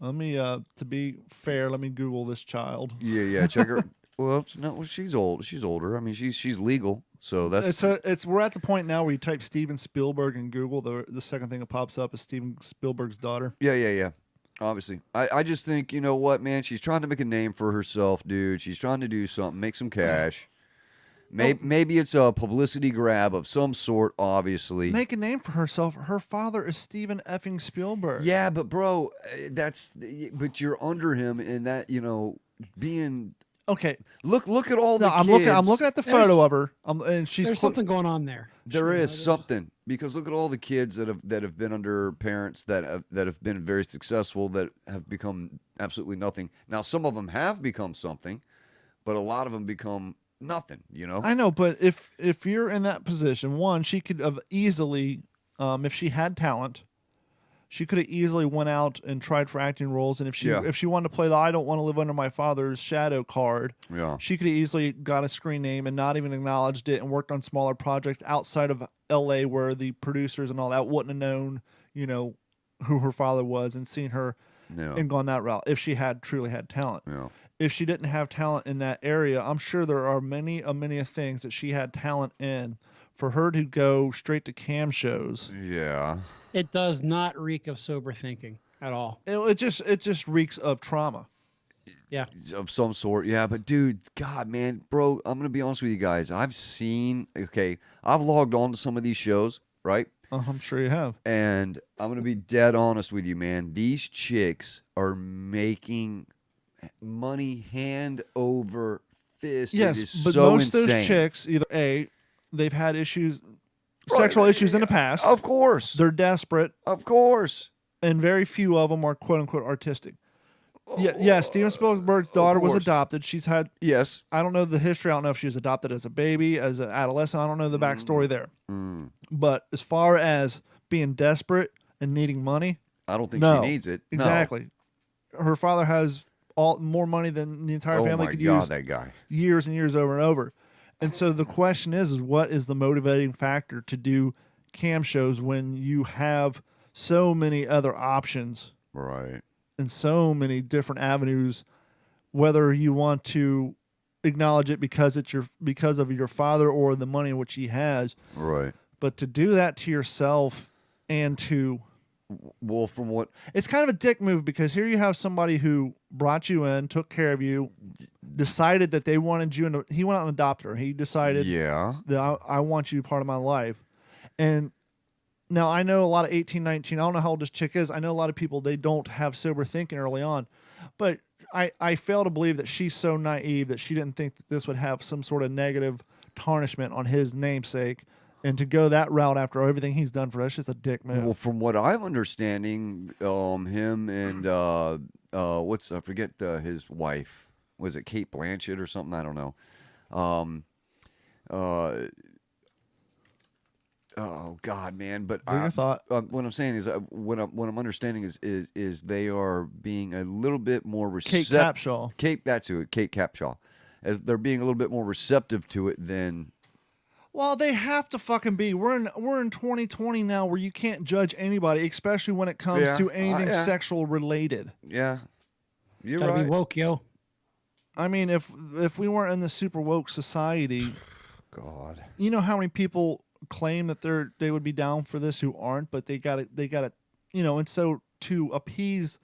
Let
me to be fair, let me Google this child.
Yeah, check her. Well, she's old. She's older. I mean, she's legal, so that's.
We're at the point now where you type Steven Spielberg in Google, the second thing that pops up is Steven Spielberg's daughter.
Yeah. Obviously, I just think you know what, man. She's trying to make a name for herself, dude. She's trying to do something, make some cash. Maybe it's a publicity grab of some sort. Obviously,
Make a name for herself. Her father is Steven effing Spielberg.
yeah, but bro, but you're under him in that being.
Okay.
Look at all the
I'm
kids.
looking at the photo of her. And she's
There's something going on there.
There is something because look at all the kids that have been under parents that have been very successful that have become absolutely nothing. Now some of them have become something, but a lot of them become nothing.
I know, but if you're in that position, one, she could have easily, if she had talent, she could have easily went out and tried for acting roles. And if she wanted to play the "I don't want to live under my father's shadow" card, she could have easily got a screen name and not even acknowledged it and worked on smaller projects outside of L.A. where the producers and all that wouldn't have known, who her father was and seen her and gone that route if she had truly had talent.
Yeah.
if she didn't have talent in that area, I'm sure there are many things that she had talent in. For her to go straight to cam shows,
it does not reek of sober thinking at all.
It just reeks of trauma.
Yeah,
of some sort. Yeah, but dude, God, man, bro, I'm gonna be honest with you guys. I've logged on to some of these shows, right?
I'm sure you have.
And I'm gonna be dead honest with you, man. These chicks are making money hand over fist.
Yes,
it is
but
so
most
insane.
of those chicks, either they've had issues, sexual issues in the past.
Of course.
They're desperate.
Of course.
And very few of them are quote unquote artistic. Yeah, Steven Spielberg's daughter was adopted. She's had I don't know the history. I don't know if she was adopted as a baby, as an adolescent. I don't know the backstory there. But as far as being desperate and needing money,
I don't think she needs it.
Exactly. No. Her father has more money than the entire family could use.
Oh my God, that guy.
Years and years over and over. And so the question is what is the motivating factor to do cam shows when you have so many other options?
Right.
And so many different avenues, whether you want to acknowledge it because of your father or the money which he has.
Right.
But to do that to yourself and to
from what
it's kind of a dick move, because here you have somebody who brought you in, took care of you, decided that they wanted you, and he went out and adopted her. He decided that I want you part of my life. And now, I know a lot of 18, 19, I don't know how old this chick is. I know a lot of people, they don't have sober thinking early on. But I fail to believe that she's so naive that she didn't think that this would have some sort of negative tarnishment on his namesake. And to go that route after everything he's done for us, just a dick move.
Well, from what I'm understanding, him and, I forget his wife. Was it Kate Blanchett or something? I don't know. Oh God, man! But what I'm saying is, what I'm understanding is they are being a little bit more receptive.
Kate Capshaw.
Kate Capshaw, as they're being a little bit more receptive to it than.
Well, they have to fucking be. We're in 2020 now, where you can't judge anybody, especially when it comes to anything sexual related.
Yeah, you're
Gotta
right.
Be woke, yo.
I mean, if we weren't in the super woke society,
God,
you know how many people claim that they would be down for this who aren't, but they got to, and so to appease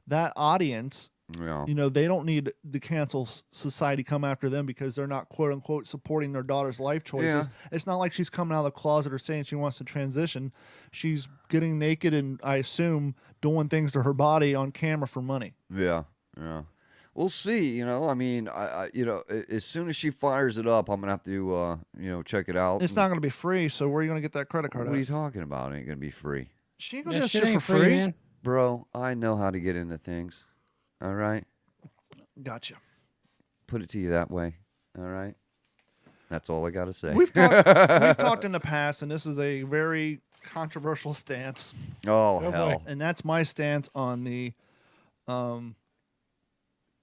that audience, they don't need the cancel society come after them because they're not quote unquote supporting their daughter's life choices. It's not like she's coming out of the closet or saying she wants to transition. She's getting naked and I assume doing things to her body on camera for money.
Yeah. We'll see. I mean, I as soon as she fires it up, I'm gonna have to, check it out.
It's not gonna be free. So where are you gonna get that credit card?
What are you talking about? It ain't gonna be free.
She ain't gonna do shit for free,
man.
Bro, I know how to get into things. All right.
Gotcha.
Put it to you that way. All right. That's all I gotta say.
We've talked in the past, and this is a very controversial stance.
Oh hell!
And that's my stance on the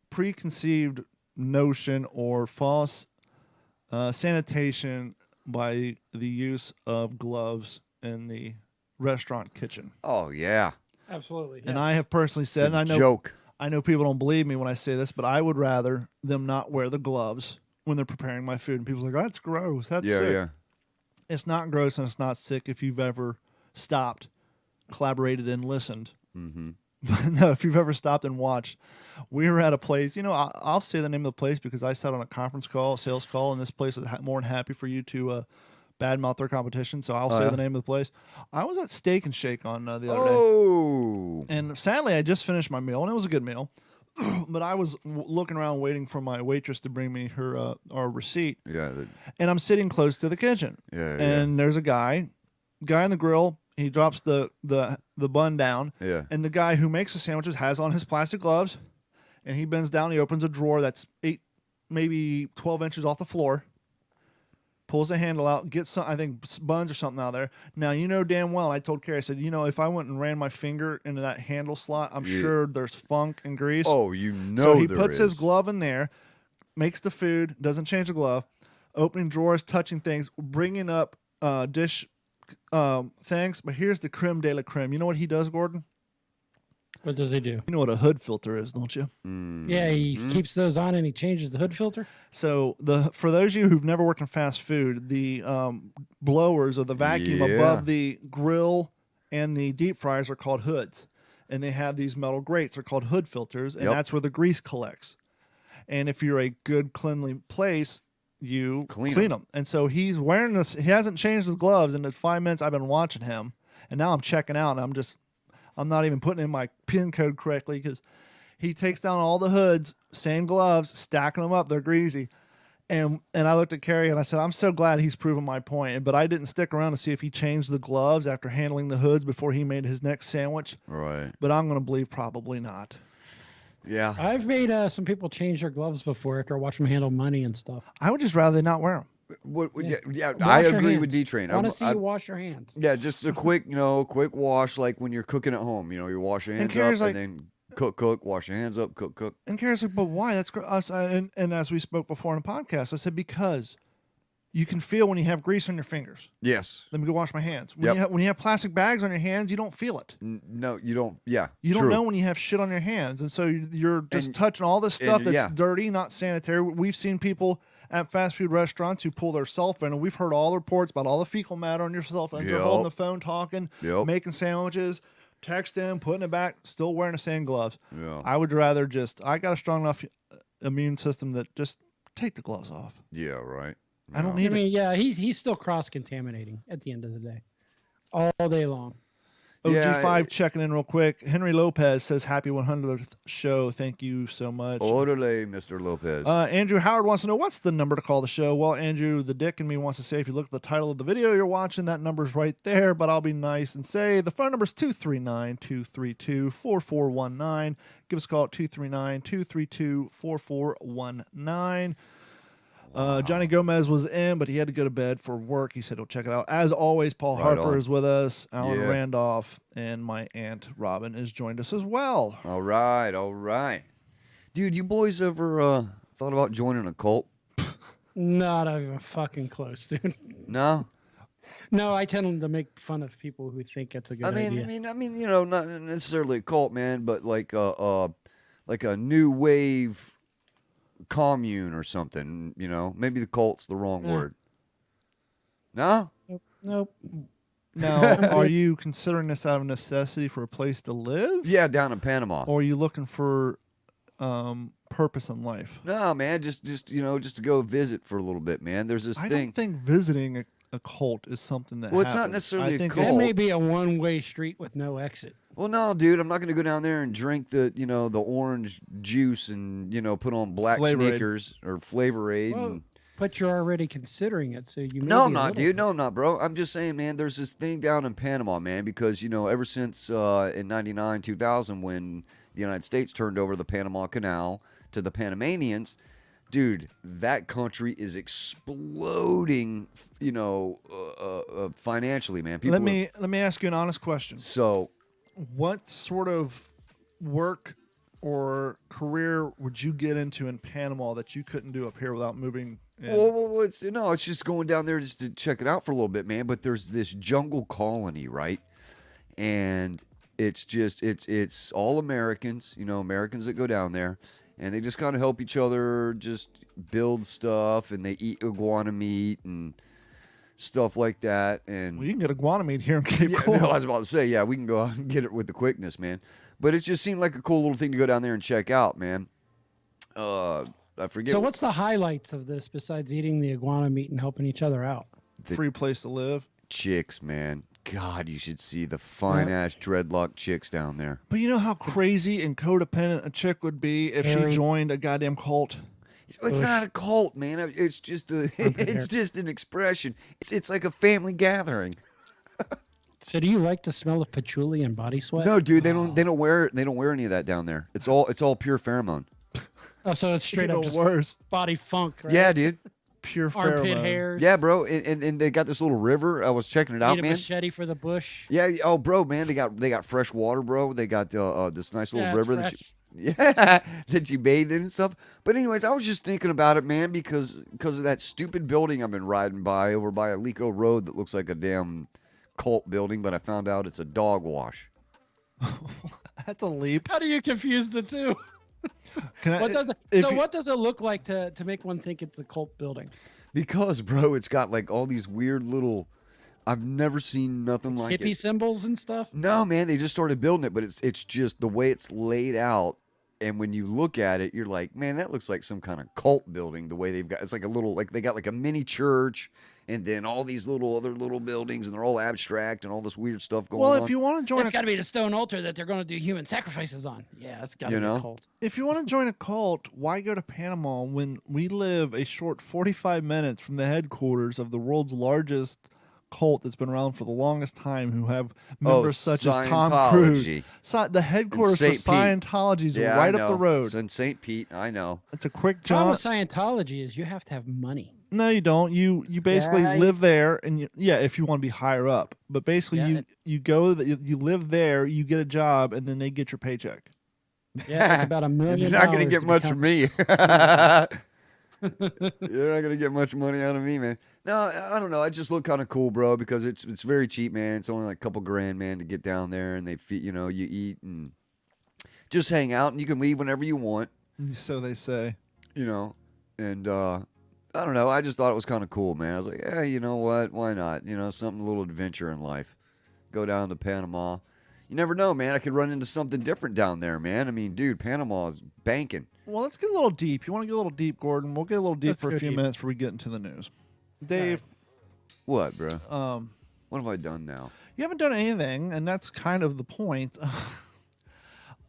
preconceived notion or false sanitation by the use of gloves in the restaurant kitchen.
Oh yeah,
absolutely.
And I have personally said,
it's a joke.
I know people don't believe me when I say this, but I would rather them not wear the gloves when they're preparing my food. And people's like, that's gross. That's sick. Yeah. It's not gross and it's not sick if you've ever stopped, collaborated, and listened.
Mm-hmm.
No, if you've ever stopped and watched. We were at a place, I'll say the name of the place because I sat on a conference call, a sales call, and this place is more than happy for you to badmouth their competition, so I'll say the name of the place. I was at Steak and Shake on the other day. And sadly, I just finished my meal, and it was a good meal. But I was looking around waiting for my waitress to bring me her our receipt.
Yeah.
And I'm sitting close to the kitchen.
Yeah.
And there's a guy on the grill. He drops the bun down.
Yeah.
And the guy who makes the sandwiches has on his plastic gloves. And he bends down. He opens a drawer that's 8, maybe 12 inches off the floor. Pulls the handle out. Gets some, I think, buns or something out of there. Now, you know damn well, I told Carrie, I said, if I went and ran my finger into that handle slot, I'm sure there's funk and grease.
Oh,
So he puts his glove in there, makes the food, doesn't change the glove, opening drawers, touching things, bringing up dish things. But here's the creme de la creme. You know what he does, Gordon?
What does he do?
You know what a hood filter is, don't you?
Yeah, he keeps those on and he changes the hood filter.
So for those of you who've never worked in fast food, the blowers or the vacuum above the grill and the deep fryers are called hoods, and they have these metal grates. They're called hood filters, and that's where the grease collects. And if you're a good, cleanly place, you clean them. And so he's wearing this. He hasn't changed his gloves in the 5 minutes I've been watching him, and now I'm checking out, and I'm not even putting in my pin code correctly because he takes down all the hoods, same gloves, stacking them up. They're greasy. And I looked at Kerry and I said, I'm so glad he's proven my point. But I didn't stick around to see if he changed the gloves after handling the hoods before he made his next sandwich.
Right.
But I'm going to believe probably not.
Yeah.
I've made some people change their gloves before after I watch them handle money and stuff.
I would just rather they not wear them.
Yeah, I agree with D-Train.
I want to see you wash your hands.
Yeah, just a quick wash like when you're cooking at home. You wash your hands up and then cook, wash your hands up, cook.
And Kara's like, but why? That's us. And as we spoke before in the podcast, I said, because you can feel when you have grease on your fingers.
Yes.
Let me go wash my hands. When you have plastic bags on your hands, you don't feel it.
No, you don't. Yeah.
You don't know when you have shit on your hands. And so you're just touching all this stuff that's dirty, not sanitary. We've seen people at fast food restaurants who pull their cell phone, and we've heard all the reports about all the fecal matter on your cell phone. You're holding the phone, talking, making sandwiches, texting, putting it back, still wearing the same gloves.
Yeah.
I would rather I got a strong enough immune system that just take the gloves off.
Yeah, right.
I don't need it.
Yeah, he's still cross-contaminating at the end of the day. All day long.
OG5 checking in real quick. Henry Lopez says, happy 100th show. Thank you so much.
Orale, Mr. Lopez.
Andrew Howard wants to know, what's the number to call the show? Well, Andrew, the dick in me wants to say, if you look at the title of the video you're watching, that number's right there, but I'll be nice and say the phone number's 239-232-4419. Give us a call at 239-232-4419. Johnny Gomez was in, but he had to go to bed for work. He said he'll check it out. As always, Paul Harper is with us. Alan Randolph and my Aunt Robin has joined us as well.
All right. Dude, you boys ever thought about joining a cult?
Not even fucking close, dude.
No?
No, I tend to make fun of people who think it's a good idea.
I mean, not necessarily a cult, man, but like a new wave commune or something, maybe the cult's the wrong word. No?
Nope.
Now, are you considering this out of necessity for a place to live?
Yeah, down in Panama.
Or are you looking for purpose in life?
No, man, just to go visit for a little bit, man. There's this thing.
I don't think visiting a cult is something that
it's not necessarily a cult.
That may be a one-way street with no exit.
Well, no, dude, I'm not going to go down there and drink the orange juice and, put on black sneakers or Flavor Aid.
Well, but you're already considering it, so you may
No, I'm not, dude. No, I'm not, bro. I'm just saying, man, there's this thing down in Panama, man, because, ever since in 99, 2000, when the United States turned over the Panama Canal to the Panamanians, dude, that country is exploding, financially, man.
Let me ask you an honest question.
So,
what sort of work or career would you get into in Panama that you couldn't do up here without moving in?
Well, it's just going down there just to check it out for a little bit, man. But there's this jungle colony, right? And it's all Americans, Americans that go down there. And they just kind of help each other just build stuff, and they eat iguana meat and stuff like that. And
you can get iguana meat here in Cape Coral.
I was about to say, we can go out and get it with the quickness, man. But it just seemed like a cool little thing to go down there and check out, man. I forget.
So what's the highlights of this besides eating the iguana meat and helping each other out?
Free place to live.
Chicks, man. God, you should see the fine-ass dreadlock chicks down there.
But you know how crazy and codependent a chick would be if she joined a goddamn cult?
It's not a cult, man. It's just an expression. It's like a family gathering.
So do you like the smell of patchouli and body sweat?
No, dude, they don't wear any of that down there. It's all pure pheromone.
Oh, so it's straight up just
worse.
Body funk, right?
Yeah, dude.
Pure
armpit
pheromone.
hairs.
Yeah, bro, and they got this little river. I was checking it out,
Need a
man.
machete for the bush.
Yeah, oh, bro, man, they got fresh water, bro. They got this nice little river that you bathe in and stuff. But anyways, I was just thinking about it, man, because of that stupid building I've been riding by over by Alico Road that looks like a damn cult building, but I found out it's a dog wash.
That's a leap.
How do you confuse the two? What does it look like to make one think it's a cult building?
Because, bro, it's got like all these weird little. I've never seen nothing like
hippie symbols and stuff.
No, man, they just started building it, but it's just the way it's laid out. And when you look at it, you're like, man, that looks like some kind of cult building. The way they've got, it's like a little, like they got like a mini church, and then all these other little buildings, and they're all abstract and all this weird stuff going on.
Well, if you want to join,
it's got to be the stone altar that they're going to do human sacrifices on. Yeah, it's got to be a cult.
If you want to join a cult, why go to Panama when we live a short 45 minutes from the headquarters of the world's largest cult that's been around for the longest time, who have members such as Tom Cruise. The headquarters for Scientology is right up the road.
It's in St. Pete, I know.
It's a quick
problem
jump.
with Scientology is you have to have money.
No, you don't. You basically live there, and if you want to be higher up. But basically, you go, you live there, you get a job, and then they get your paycheck.
Yeah, it's about $1 million.
You're not going to get much from me. You're not gonna get much money out of me, man. No, I don't know. I just look kind of cool, bro, because it's very cheap, man. It's only like a couple grand, man, to get down there, and they feed, you eat and just hang out, and you can leave whenever you want.
So they say,
and I don't know. I just thought it was kind of cool, man. I was like, yeah, you know what? Why not? Something, a little adventure in life. Go down to Panama. You never know, man. I could run into something different down there, man. I mean, dude, Panama is banking.
Well, let's get a little deep. You want to get a little deep, Gordon? We'll get a little deep for a few minutes before we get into the news. Dave.
What, bro? What have I done now?
You haven't done anything, and that's kind of the point.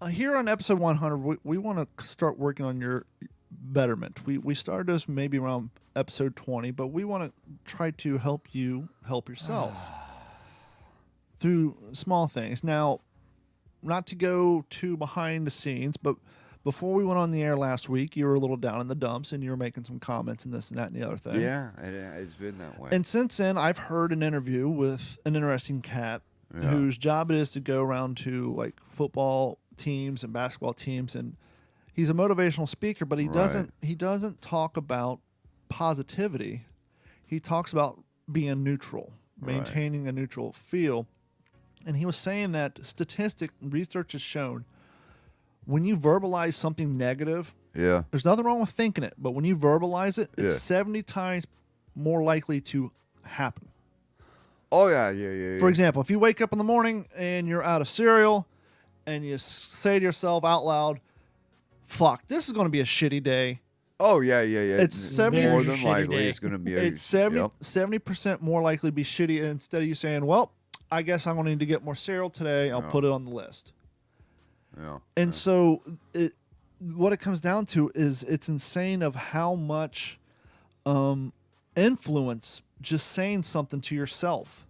Here on episode 100, we want to start working on your betterment. We started this maybe around episode 20, but we want to try to help you help yourself through small things. Now, not to go too behind the scenes, but before we went on the air last week, you were a little down in the dumps, and you were making some comments and this and that and the other thing.
Yeah, it's been that way.
And since then, I've heard an interview with an interesting cat whose job it is to go around to like football teams and basketball teams, and he's a motivational speaker, but he doesn't talk about positivity. He talks about being neutral, maintaining a neutral feel. And he was saying that research has shown when you verbalize something negative, there's nothing wrong with thinking it, but when you verbalize it, it's 70 times more likely to happen.
Oh, yeah.
For example, if you wake up in the morning and you're out of cereal and you say to yourself out loud, fuck, this is going to be a shitty day.
Oh, yeah.
It's 70
more than likely it's going to be
it's 70% more likely to be shitty instead of you saying, well, I guess I'm going to need to get more cereal today. I'll put it on the list.
Yeah.
And so what it comes down to is it's insane of how much influence just saying something to yourself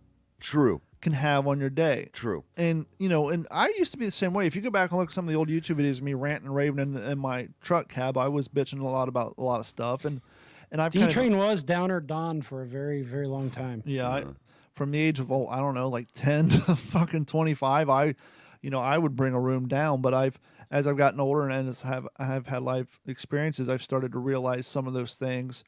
can have on your day.
True.
And, and I used to be the same way. If you go back and look at some of the old YouTube videos of me ranting and raving in my truck cab, I was bitching a lot about a lot of stuff. And I've
D-Train was Downer Don for a very, very long time.
Yeah. From the age of, I don't know, like 10 to fucking 25, I would bring a room down, but as I've gotten older and I have had life experiences, I've started to realize some of those things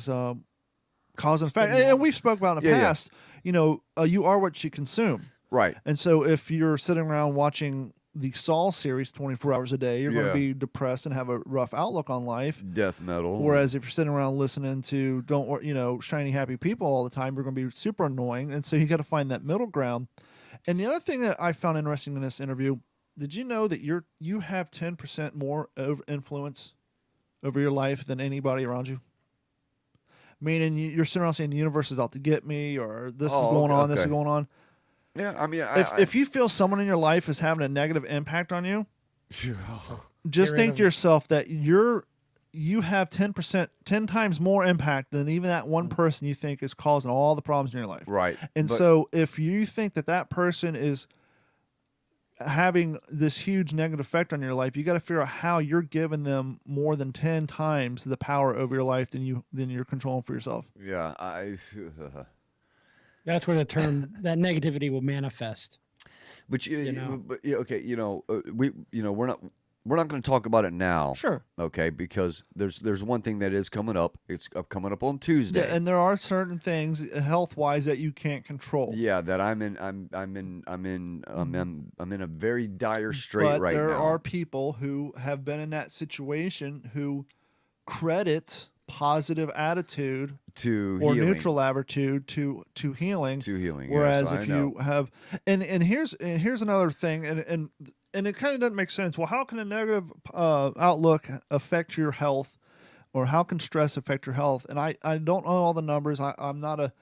cause and effect. And we've spoke about in the past, you are what you consume.
Right.
And so if you're sitting around watching the Saw series 24 hours a day, you're going to be depressed and have a rough outlook on life.
Death metal.
Whereas if you're sitting around listening to shiny happy people all the time, you're going to be super annoying. And so you got to find that middle ground. And the other thing that I found interesting in this interview, did you know that you have 10% more influence over your life than anybody around you? Meaning you're sitting around saying the universe is out to get me, or this is going on, this is going on.
Yeah, I mean,
if you feel someone in your life is having a negative impact on you, just think to yourself that you have 10 times more impact than even that one person you think is causing all the problems in your life.
Right.
And so if you think that person is having this huge negative effect on your life, you got to figure out how you're giving them more than 10 times the power over your life than you're controlling for yourself.
Yeah,
that's where the term that negativity will manifest.
But we're we're not going to talk about it now.
Sure.
Okay, because there's one thing that is coming up. It's coming up on Tuesday.
Yeah, and there are certain things health-wise that you can't control.
Yeah, that I'm in a very dire strait right now.
But there are people who have been in that situation who credit positive attitude or
healing.
neutral attitude to healing.
To healing.
Whereas
yes,
if you have and here's another thing and it kind of doesn't make sense. Well, how can a negative outlook affect your health, or how can stress affect your health? And I don't know all the numbers. I'm not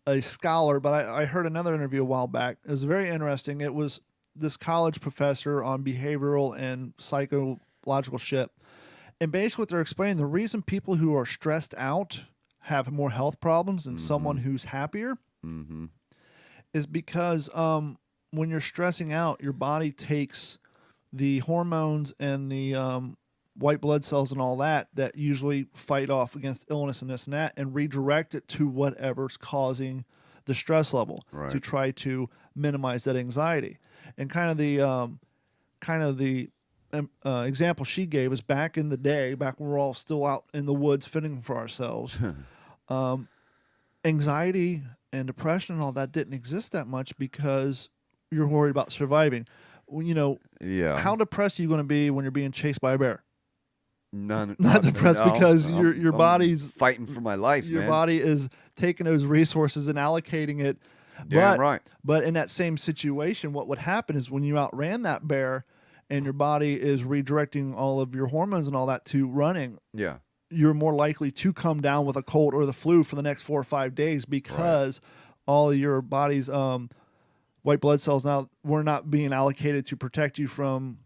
a scholar, but I heard another interview a while back. It was very interesting. It was this college professor on behavioral and psychological shit. And basically what they're explaining, the reason people who are stressed out have more health problems than someone who's happier is because when you're stressing out, your body takes the hormones and the white blood cells and all that usually fight off against illness and this and that and redirect it to whatever's causing the stress level to try to minimize that anxiety. And kind of the example she gave is back in the day, back when we're all still out in the woods fending for ourselves, anxiety and depression and all that didn't exist that much because you're worried about surviving. How depressed are you going to be when you're being chased by a bear?
Not
depressed because your body's
fighting for my life.
Your body is taking those resources and allocating it.
Damn right.
But in that same situation, what would happen is when you outran that bear and your body is redirecting all of your hormones and all that to running, you're more likely to come down with a cold or the flu for the next 4 or 5 days because all of your body's white blood cells now were not being allocated to protect you from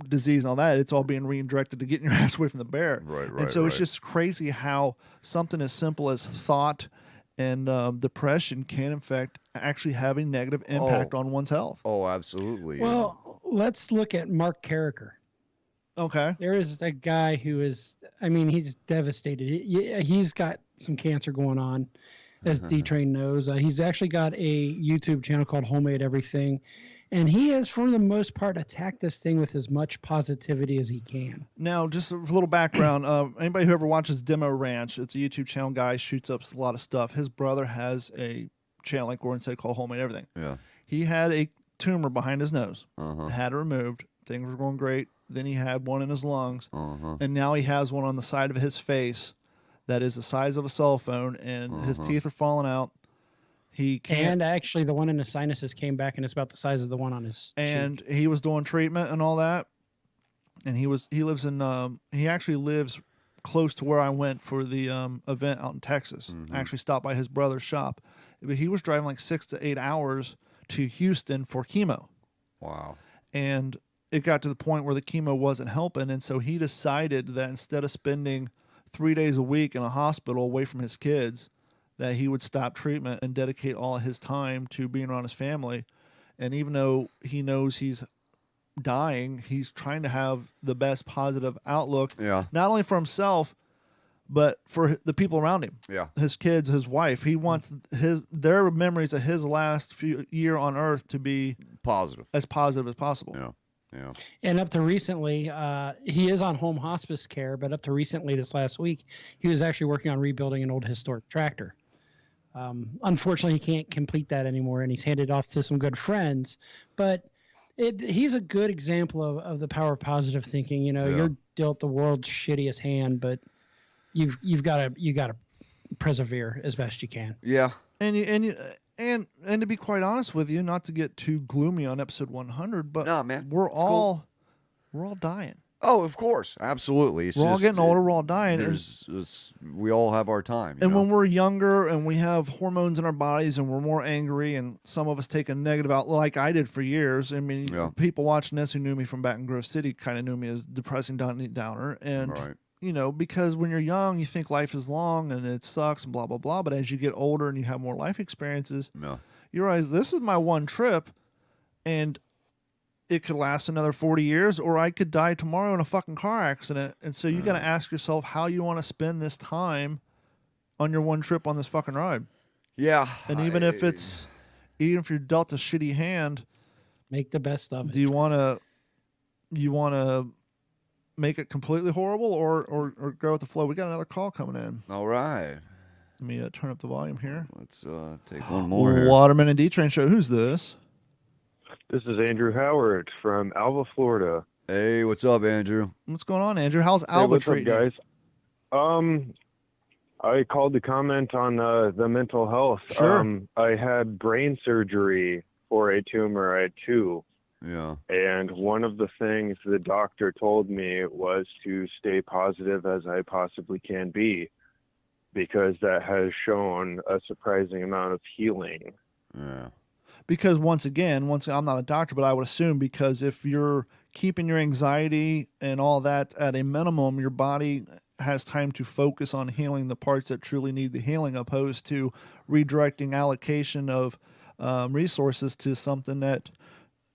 disease and all that. It's all being redirected to getting your ass away from the bear. And so it's just crazy how something as simple as thought and depression can in fact actually have a negative impact on one's health.
Oh, absolutely.
Well, let's look at Mark Carricker.
Okay.
There is a guy who is, he's devastated. He's got some cancer going on, as D-Train knows. He's actually got a YouTube channel called Homemade Everything. And he has, for the most part, attacked this thing with as much positivity as he can.
Now, just a little background. Anybody who ever watches Demo Ranch, it's a YouTube channel. Guy shoots up a lot of stuff. His brother has a channel, like Gordon said, called Homemade Everything.
Yeah.
He had a tumor behind his nose. Had it removed. Things were going great. Then he had one in his lungs. And now he has one on the side of his face that is the size of a cell phone, and his teeth are falling out. He can't.
And actually, the one in his sinuses came back, and it's about the size of the one on his cheek.
He was doing treatment and all that. And he lives in he actually lives close to where I went for the event out in Texas. I actually stopped by his brother's shop. But he was driving like 6 to 8 hours to Houston for chemo.
Wow.
And it got to the point where the chemo wasn't helping, and so he decided that instead of spending 3 days a week in a hospital away from his kids, that he would stop treatment and dedicate all of his time to being around his family. And even though he knows he's dying, he's trying to have the best positive outlook, not only for himself, but for the people around him.
Yeah.
His kids, his wife. He wants their memories of his last year on Earth to be as positive as possible.
Yeah. Yeah.
And up to recently, he is on home hospice care, but up to recently this last week, he was actually working on rebuilding an old historic tractor. Unfortunately, he can't complete that anymore, and he's handed off to some good friends. But he's a good example of the power of positive thinking. You're dealt the world's shittiest hand, but you've got to persevere as best you can.
Yeah. And to be quite honest with you, not to get too gloomy on episode 100, but
no, man,
we're all dying.
Oh, of course, absolutely.
We're all getting older. We're all dying.
We all have our time.
And when we're younger and we have hormones in our bodies and we're more angry, and some of us take a negative out, like I did for years. People watching this who knew me from back in Grove City kind of knew me as depressing downer. And because when you're young, you think life is long and it sucks and blah blah blah. But as you get older and you have more life experiences, you realize this is my one trip, and it could last another 40 years, or I could die tomorrow in a fucking car accident. And so you got to ask yourself how you want to spend this time on your one trip on this fucking ride.
Yeah.
And even if you're dealt a shitty hand,
make the best of it.
Do you want to make it completely horrible or go with the flow. We got another call coming in.
All right.
Let me turn up the volume here.
Let's take one more here.
Waterman and D-Train Show. Who's this?
This is Andrew Howard from Alva, Florida.
Hey, what's up, Andrew?
What's going on, Andrew? How's Alva
what's up,
treating you?
guys? I called to comment on the mental health.
Sure.
I had brain surgery for a tumor. I had 2.
Yeah.
And one of the things the doctor told me was to stay positive as I possibly can be, because that has shown a surprising amount of healing.
Yeah.
Because once again, I'm not a doctor, but I would assume because if you're keeping your anxiety and all that at a minimum, your body has time to focus on healing the parts that truly need the healing, opposed to redirecting allocation of resources to something that,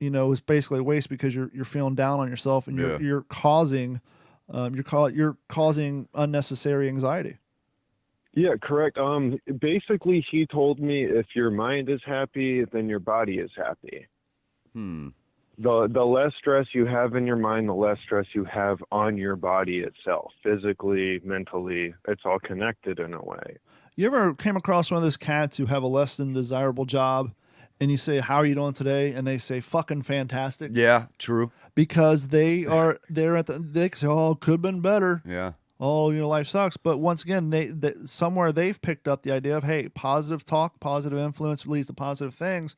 is basically a waste because you're feeling down on yourself and you're causing unnecessary anxiety.
Yeah, correct. Basically, he told me if your mind is happy, then your body is happy. The less stress you have in your mind, the less stress you have on your body itself, physically, mentally. It's all connected in a way.
You ever came across one of those cats who have a less than desirable job, and you say, "How are you doing today?" and they say, "Fucking fantastic."
Yeah, true.
Because they say, "Oh, could have been better."
Yeah.
Oh, life sucks. But once again, they somewhere they've picked up the idea of, hey, positive talk, positive influence leads to positive things.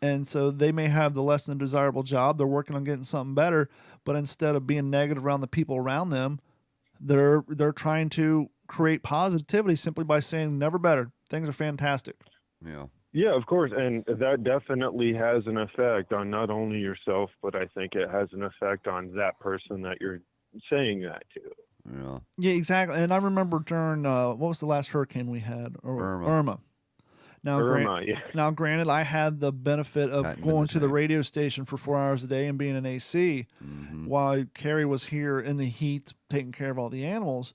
And so they may have the less than desirable job. They're working on getting something better. But instead of being negative around the people around them, they're trying to create positivity simply by saying never better. Things are fantastic.
Yeah.
Yeah, of course. And that definitely has an effect on not only yourself, but I think it has an effect on that person that you're saying that to.
Yeah.
Yeah, exactly. And I remember during what was the last hurricane we had? Irma. Now, now, granted, I had the benefit of going to the radio station for 4 hours a day and being in AC while Carrie was here in the heat taking care of all the animals.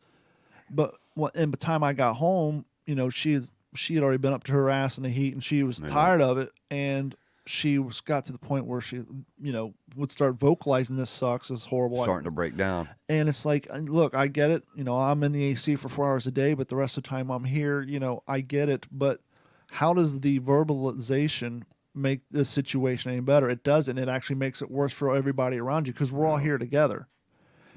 But in the time I got home, she had already been up to her ass in the heat and she was tired of it. And she got to the point where she, would start vocalizing, "This sucks, this is horrible."
Starting to break down.
And it's like, look, I get it. I'm in the AC for 4 hours a day, but the rest of the time I'm here, I get it. But how does the verbalization make this situation any better? It doesn't. It actually makes it worse for everybody around you because we're all here together.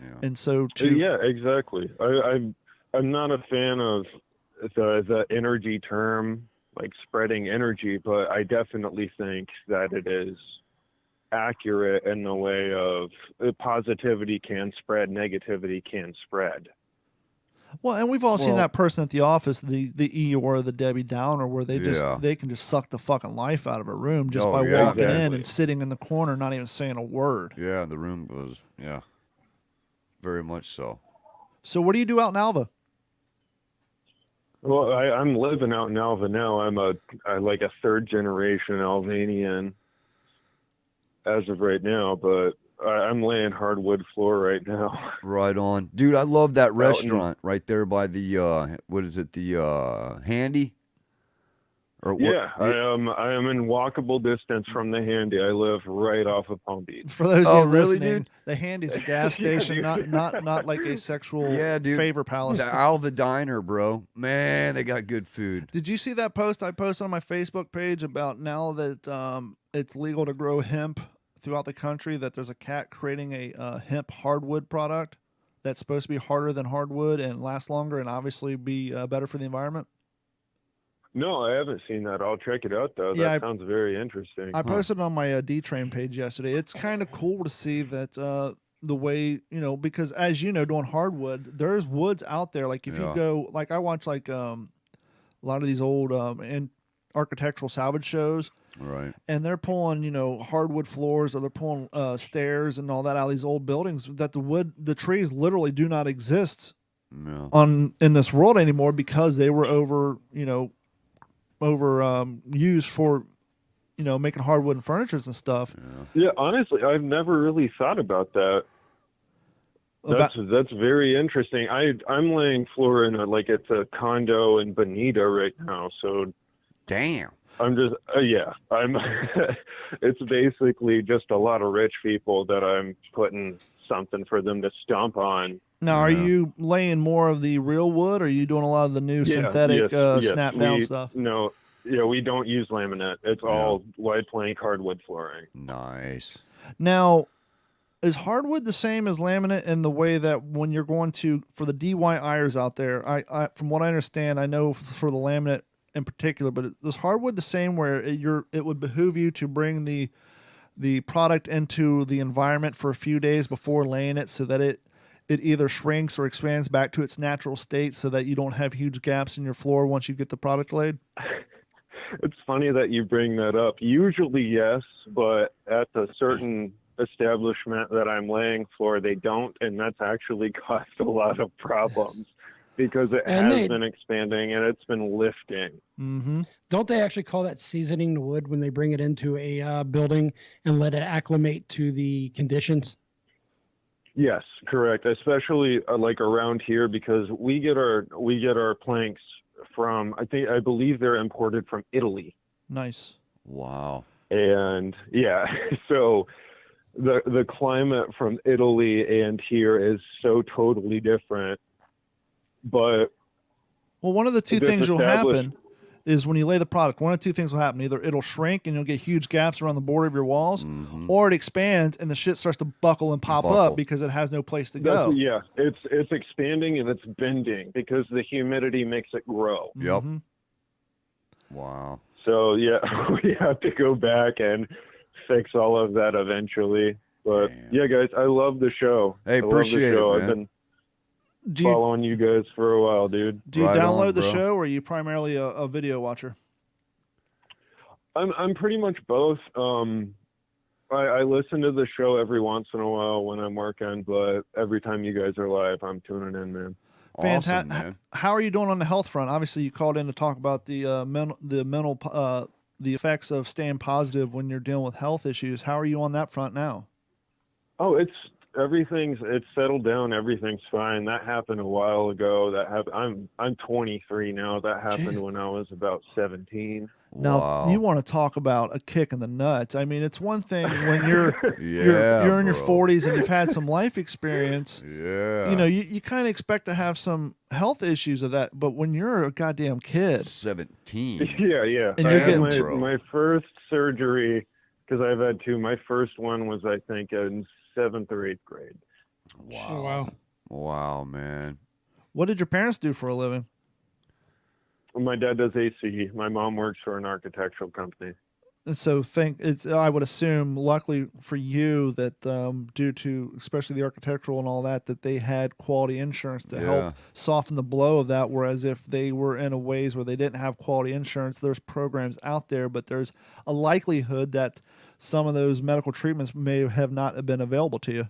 Yeah. And so
yeah, exactly. I'm not a fan of the energy term, like spreading energy, but I definitely think that it is accurate in the way of positivity can spread, negativity can spread.
Well, and we've all seen that person at the office, the Eeyore or the Debbie Downer, where they can just suck the fucking life out of a room just by walking in and sitting in the corner, not even saying a word.
Yeah, the room was very much so.
So what do you do out in Alva?
Well, I'm living out in Alva now. I'm like a third generation Alvanian as of right now, but I'm laying hardwood floor right now.
Right on. Dude, I love that restaurant right there by the, what is it, the Handy?
I am in walkable distance from the Handy. I live right off of Palm Beach.
For those of you listening, the Handy's a gas station, not like a sexual favor palace.
The Alva Diner, bro. Man, they got good food.
Did you see that post I posted on my Facebook page about now that it's legal to grow hemp throughout the country, that there's a cat creating a hemp hardwood product that's supposed to be harder than hardwood and last longer and obviously be better for the environment?
No, I haven't seen that. I'll check it out, though. That sounds very interesting.
I posted it on my D-Train page yesterday. It's kind of cool to see that the way, because as you know, doing hardwood, there's woods out there. Like if you go, like I watch like a lot of these old and architectural salvage shows.
Right.
And they're pulling, hardwood floors, or they're pulling stairs and all that out of these old buildings that the trees literally do not exist in this world anymore because they were used for making hardwood and furnitures and stuff.
Yeah, honestly, I've never really thought about that. That's very interesting. I'm laying floor in it's a condo in Bonita right now. So
damn.
I'm just, I'm, it's basically just a lot of rich people that I'm putting something for them to stomp on.
Now, are you laying more of the real wood, or are you doing a lot of the new synthetic snap down stuff?
No, we don't use laminate. It's all wide plank hardwood flooring.
Nice.
Now, is hardwood the same as laminate in the way that when you're going to, for the DIYers out there, I from what I understand, I know for the laminate in particular, but is hardwood the same where it would behoove you to bring the product into the environment for a few days before laying it so that it either shrinks or expands back to its natural state so that you don't have huge gaps in your floor once you get the product laid?
It's funny that you bring that up. Usually, yes, but at a certain establishment that I'm laying for, they don't, and that's actually caused a lot of problems because it has been expanding and it's been lifting.
Mm-hmm. Don't they actually call that seasoning the wood when they bring it into a building and let it acclimate to the conditions?
Yes, correct. Especially like around here, because we get our planks from, I believe they're imported from Italy.
Nice.
Wow.
And yeah, so the climate from Italy and here is so totally different. But
one of the two things will happen is when you lay the product, one of two things will happen. Either it'll shrink and you'll get huge gaps around the border of your walls, or it expands and the shit starts to buckle and pop up because it has no place to go.
Yeah, it's expanding and it's bending because the humidity makes it grow.
Yep. Wow.
So yeah, we have to go back and fix all of that eventually. But yeah, guys, I love the show.
Hey, appreciate it, man.
I've been following you guys for a while, dude.
Do you download the show, or are you primarily a video watcher?
I'm pretty much both. I listen to the show every once in a while when I'm working, but every time you guys are live, I'm tuning in, man.
Fantastic. Awesome, man. How are you doing on the health front? Obviously, you called in to talk about the mental the effects of staying positive when you're dealing with health issues. How are you on that front now?
Oh, it's settled down. Everything's fine. That happened a while ago. I'm 23 now. That happened when I was about 17.
Now, you want to talk about a kick in the nuts. I mean, it's one thing when you're you're in your 40s and you've had some life experience.
Yeah.
You know, you kind of expect to have some health issues of that, but when you're a goddamn kid,
17.
Yeah.
And you're getting
my first surgery, because I've had two. My first one was, I think, in 7th or 8th grade.
Wow, man.
What did your parents do for a living?
My dad does AC. My mom works for an architectural company.
And so I would assume, luckily for you, that due to especially the architectural and all that they had quality insurance to help soften the blow of that. Whereas if they were in a ways where they didn't have quality insurance, there's programs out there, but there's a likelihood that some of those medical treatments may have not been available to you.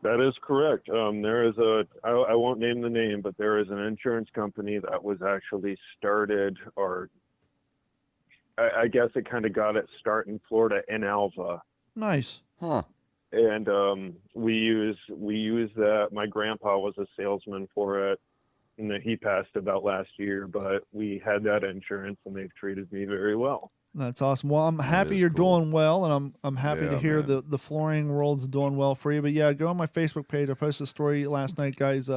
That is correct. There is I won't name the name, but there is an insurance company that was actually started, or I guess it kind of got its start in Florida, in Alva.
Nice.
Huh.
And we use that. My grandpa was a salesman for it, and then he passed about last year, but we had that insurance and they've treated me very well.
That's awesome. Well, I'm happy you're doing well, and I'm happy to hear the flooring world's doing well for you. But yeah, go on my Facebook page. I posted a story last night, guys.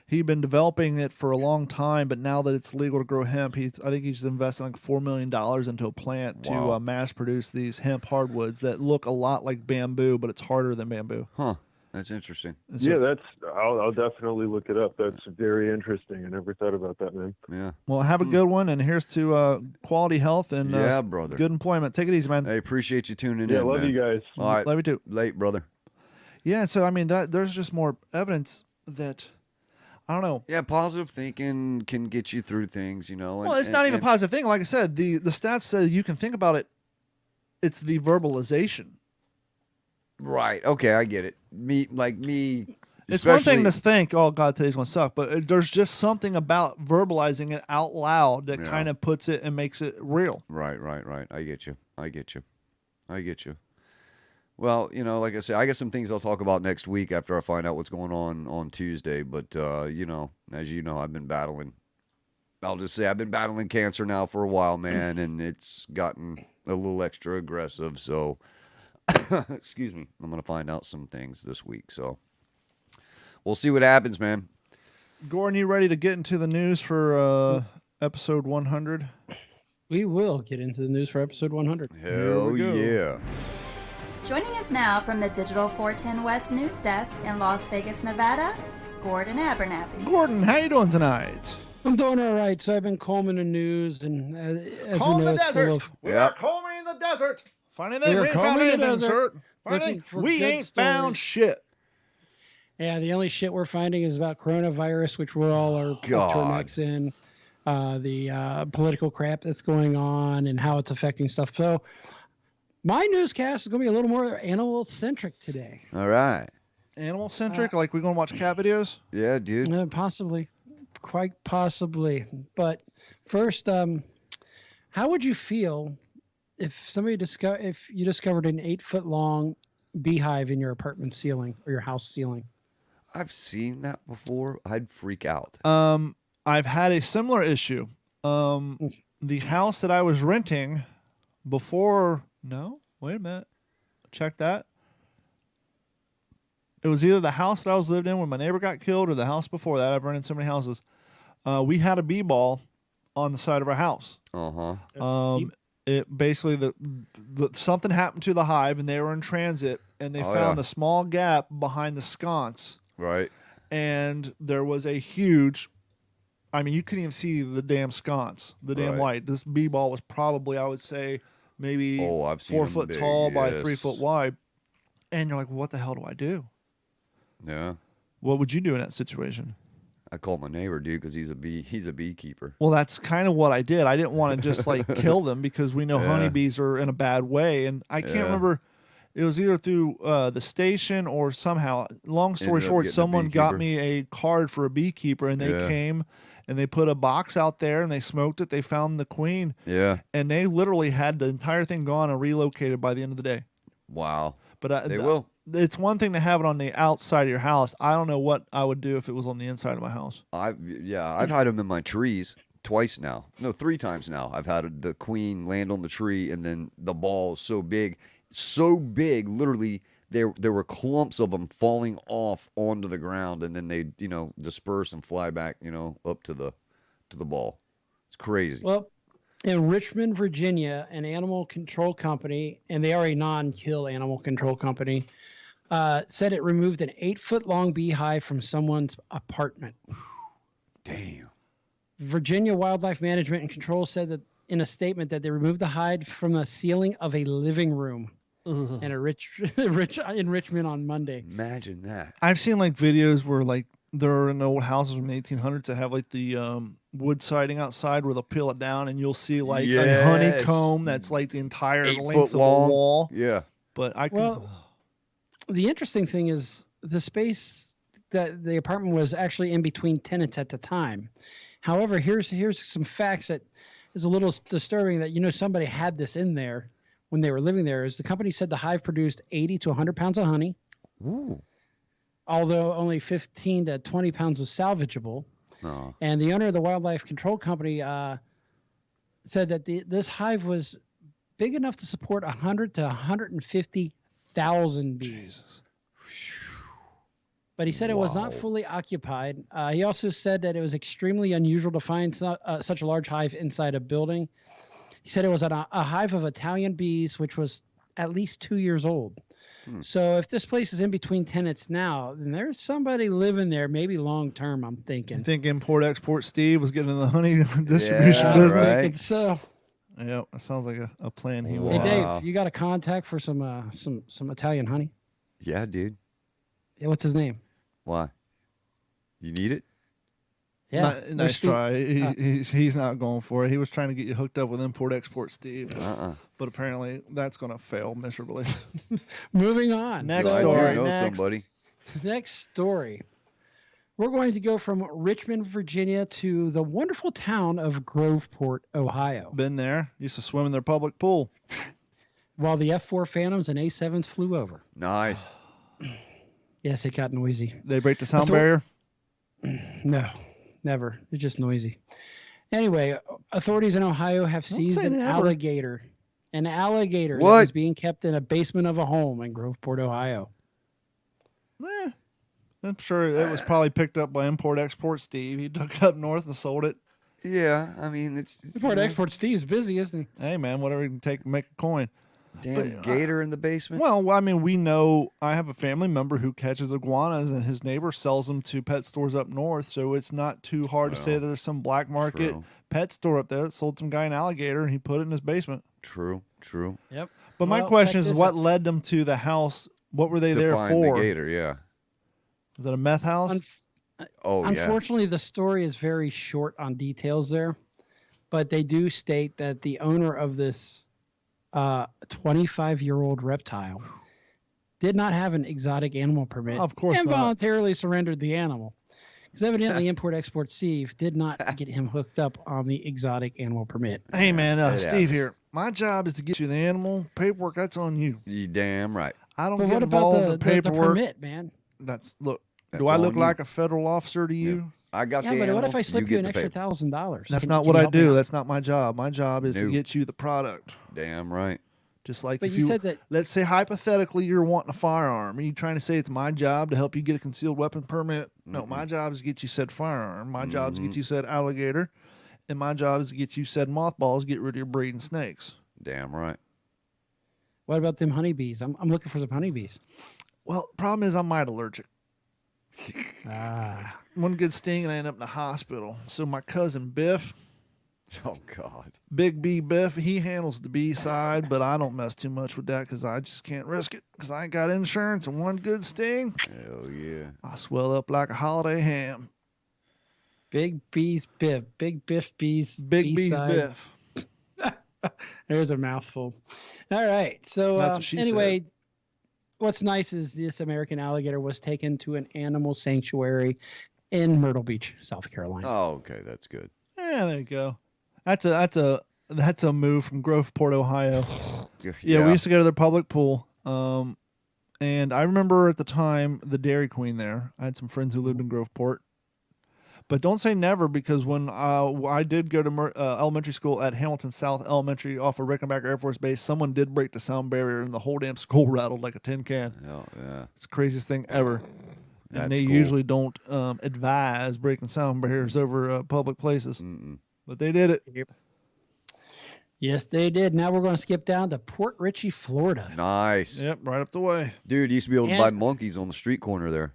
He'd been developing it for a long time, but now that it's legal to grow hemp, I think he's invested like $4 million into a plant to mass produce these hemp hardwoods that look a lot like bamboo, but it's harder than bamboo.
Huh. That's interesting.
Yeah, I'll definitely look it up. That's very interesting. I never thought about that, man.
Yeah.
Well, have a good one, and here's to quality health and
brother.
Good employment. Take it easy, man.
I appreciate you tuning in.
Yeah, love you guys.
All right.
Love you too.
Late, brother.
Yeah, so I mean there's just more evidence that I don't know.
Yeah, positive thinking can get you through things, you know.
Well, it's not even a positive thing. Like I said, the stats say you can think about it. It's the verbalization.
Right. Okay, I get it. Me.
It's one thing to think, oh, God, today's going to suck. But there's just something about verbalizing it out loud that kind of puts it and makes it real.
Right. I get you. Well, you know, like I said, I got some things I'll talk about next week after I find out what's going on Tuesday. But, you know, as you know, I've been battling I'll just say I've been battling cancer now for a while, man, and it's gotten a little extra aggressive. So, excuse me, I'm going to find out some things this week. So, we'll see what happens, man.
Gordon, you ready to get into the news for episode 100?
We will get into the news for episode 100.
Hell yeah.
Joining us now from the Digital 410 West News Desk in Las Vegas, Nevada, Gordon Abernathy.
Gordon, how you doing tonight?
I'm doing all right. So I've been combing the news, and as
Comb
we know,
the
it's full
desert.
of...
We're combing the desert. Funny thing,
We're
we ain't found
combing the
anything,
desert,
sir.
looking for
We
good
ain't found
stories.
shit.
Yeah, the only shit we're finding is about coronavirus, which we all are up to our necks in. The political crap that's going on and how it's affecting stuff. So my newscast is going to be a little more animal-centric today.
All right.
Animal-centric? Like we're going to watch cat videos?
Yeah, dude.
Possibly. Quite possibly. But first, how would you feel if you discovered an 8-foot-long beehive in your apartment ceiling or your house ceiling?
I've seen that before. I'd freak out.
I've had a similar issue. The house that I was renting before... No? Wait a minute. Check that. It was either the house that I was lived in when my neighbor got killed or the house before that. I've rented so many houses. We had a bee ball on the side of our house. It basically something happened to the hive and they were in transit and they found a small gap behind the sconce.
Right.
And there was a huge, I mean, you couldn't even see the damn sconce, the damn light. This bee ball was probably, I would say, maybe 4 foot tall by 3 foot wide. And you're like, well, what the hell do I do?
Yeah.
What would you do in that situation?
I call my neighbor, dude, because he's a beekeeper.
Well, that's kind of what I did. I didn't want to just like kill them because we know honeybees are in a bad way. And I can't remember. It was either through the station or somehow. Long story short, someone got me a card for a beekeeper, and they came and they put a box out there and they smoked it. They found the queen.
Yeah.
And they literally had the entire thing gone and relocated by the end of the day.
Wow.
But
they will.
It's one thing to have it on the outside of your house. I don't know what I would do if it was on the inside of my house.
I've had them in my trees twice now. No, 3 times now. I've had the queen land on the tree, and then the ball is so big, literally there were clumps of them falling off onto the ground, and then they disperse and fly back up to the ball. It's crazy.
Well, in Richmond, Virginia, an animal control company, and they are a non-kill animal control company, said it removed an 8-foot-long beehive from someone's apartment.
Damn.
Virginia Wildlife Management and Control said that in a statement that they removed the hive from the ceiling of a living room in Richmond on Monday.
Imagine that.
I've seen like videos where like they're in old houses from the 1800s that have like the wood siding outside where they'll peel it down and you'll see like a honeycomb that's like the entire
8
length
foot
of the
long
wall.
Yeah.
But
the interesting thing is the space that the apartment was actually in between tenants at the time. However, here's some facts that is a little disturbing that somebody had this in there when they were living there. Is the company said the hive produced 80 to 100 pounds of honey.
Ooh.
Although only 15 to 20 pounds was salvageable.
Oh.
And the owner of the wildlife control company said that this hive was big enough to support 100 to 150,000 bees.
Jesus.
But he said it was not fully occupied. He also said that it was extremely unusual to find such a large hive inside a building. He said it was a hive of Italian bees, which was at least 2 years old. So if this place is in between tenants now, then there's somebody living there, maybe long term, I'm thinking.
You think Import-Export Steve was getting in the honey distribution business?
Right.
So,
yeah, that sounds like a plan he
hey,
was.
Dave, you got a contact for some Italian honey?
Yeah, dude.
Yeah, what's his name?
Why? You need it?
Yeah.
Nice try. He's not going for it. He was trying to get you hooked up with Import-Export Steve. But apparently that's going to fail miserably.
Moving on.
Next
I
story.
do know somebody.
Next story. We're going to go from Richmond, Virginia to the wonderful town of Groveport, Ohio.
Been there. Used to swim in their public pool.
While the F-4 Phantoms and A-7s flew over.
Nice.
Yes, it got noisy.
They break the sound barrier?
No, never. It's just noisy. Anyway, authorities in Ohio have seized
say
an
never.
alligator. An alligator that
What?
was being kept in a basement of a home in Groveport, Ohio.
I'm sure it was probably picked up by Import-Export Steve. He took it up north and sold it.
Yeah, I mean it's
Import-Export Steve's busy, isn't he?
Hey, man, whatever you can take to make a coin.
damn gator in the basement.
Well, I mean, we know I have a family member who catches iguanas, and his neighbor sells them to pet stores up north. So it's not too hard to say that there's some black market pet store up there that sold some guy an alligator, and he put it in his basement.
True.
Yep.
But my question is, what led them to the house? What were they
To
there
find
for?
the gator, yeah.
Is it a meth house?
Unfortunately, the story is very short on details there, but they do state that the owner of this 25-year-old reptile did not have an exotic animal permit.
Of course
and
not.
voluntarily surrendered the animal. Because evidently Import-Export Steve did not get him hooked up on the exotic animal permit.
Hey, man, Steve
happens.
here. My job is to get you the animal. Paperwork, that's on you.
You damn right.
I don't
But
get
what
involved
about
in
the
paperwork.
permit, man?
Look,
That's
do I
on
look
you.
like a federal officer to you?
Yeah. I got
Yeah,
the
but
animal.
what if I slip you
get
an
the
extra
paper.
That's
$1,000? Can-
not
can
what
you
I
help me
do.
out?
That's not my job. My job is to
No.
get you the product.
Damn right.
Just like
But
if
you said that-
let's say hypothetically you're wanting a firearm. Are you trying to say it's my job to help you get a concealed weapon permit? No, my job is to get you said firearm. My job is to get you said alligator. And my job is to get you said mothballs, get rid of your breeding snakes.
Damn right.
What about them honeybees? I'm looking for some honeybees.
Well, the problem is I'm mite allergic.
Ah.
One good sting and I end up in the hospital. So my cousin Biff,
Oh God.
Big B Biff, he handles the B side, but I don't mess too much with that because I just can't risk it because I ain't got insurance. And one good sting,
Hell yeah.
I swell up like a holiday ham.
Big B's Biff. Big Biff B's
Big B's
B-side.
Biff.
There's a mouthful. All right. So
That's what she
anyway, what's nice is this American alligator was taken to an animal sanctuary in Myrtle Beach, South Carolina.
Oh, okay, that's good.
Yeah, there you go. That's a move from Groveport, Ohio. Yeah, we used to go to their public pool. And I remember at the time the Dairy Queen there. I had some friends who lived in Groveport. But don't say never, because when I did go to elementary school at Hamilton South Elementary off of Rickenbacker Air Force Base, someone did break the sound barrier and the whole damn school rattled like a tin can.
Oh, yeah.
It's the craziest thing ever.
That's
And they
cool.
usually don't advise breaking sound barriers over public places. But they did it.
Yep. Yes, they did. Now we're going to skip down to Port Richey, Florida.
Nice.
Yep, right up the way.
Dude, you used to be able to
And-
buy monkeys on the street corner there.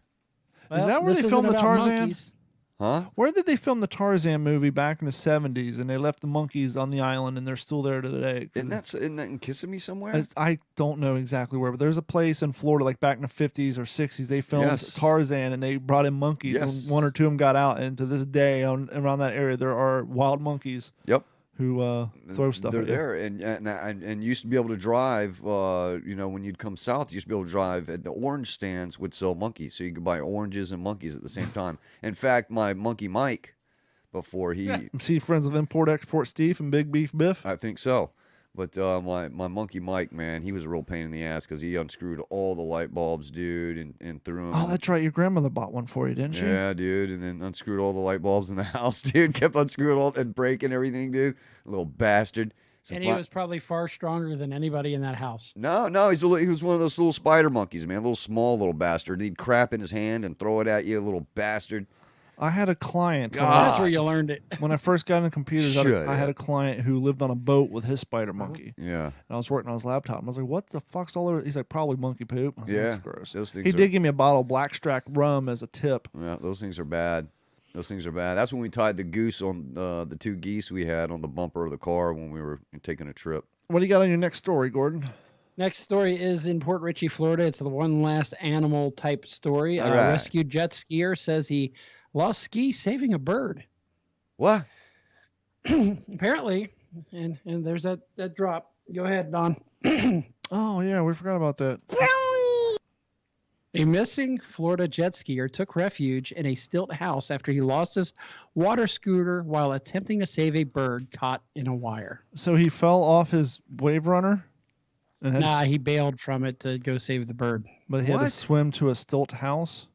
Is that where
this
they
isn't
filmed the
about
Tarzan?
monkeys.
Huh?
Where did they film the Tarzan movie back in the 70s and they left the monkeys on the island and they're still there today?
Isn't that in Kissimmee somewhere?
I don't know exactly where, but there's a place in Florida like back in the 50s or 60s they filmed
Yes.
Tarzan and they brought in monkeys.
Yes.
And one or two of them got out, and to this day around that area there are wild monkeys.
Yep.
Who throw stuff
They're
at you.
there, and you used to be able to drive. When you'd come south, you used to be able to drive at the orange stands would sell monkeys, so you could buy oranges and monkeys at the same time. In fact, my monkey Mike, before he,
Is he friends with Import-Export Steve and Big Beef Biff?
I think so. But my monkey Mike, man, he was a real pain in the ass because he unscrewed all the light bulbs, dude, and threw them.
Oh, that's right. Your grandmother bought one for you, didn't she?
Yeah, dude, and then unscrewed all the light bulbs in the house, dude. Kept unscrewing all and breaking everything, dude. Little bastard.
And he was probably far stronger than anybody in that house.
No, he was one of those little spider monkeys, man. Little small little bastard. He'd crap in his hand and throw it at you, little bastard.
I had a client.
That's where you learned it.
When I first got into computers,
Shut
I had
up.
a client who lived on a boat with his spider monkey.
Yeah.
And I was working on his laptop. And I was like, what the fuck's all over? He's like, probably monkey poop. I was like,
Yeah,
that's gross.
those things
He
are-
did give me a bottle of Blackstrack rum as a tip.
Yeah, those things are bad. Those things are bad. That's when we tied the goose on the two geese we had on the bumper of the car when we were taking a trip.
What do you got on your next story, Gordon?
Next story is in Port Richey, Florida. It's the one last animal type story.
All
A
right.
rescued jet skier says he lost ski saving a bird.
What?
Apparently, and there's that drop. Go ahead, Don.
Oh, yeah, we forgot about that.
A missing Florida jet skier took refuge in a stilt house after he lost his water scooter while attempting to save a bird caught in a wire.
So he fell off his wave runner? And had
Nah, he bailed from it to go save the bird.
but he had to
What?
swim to a stilt house?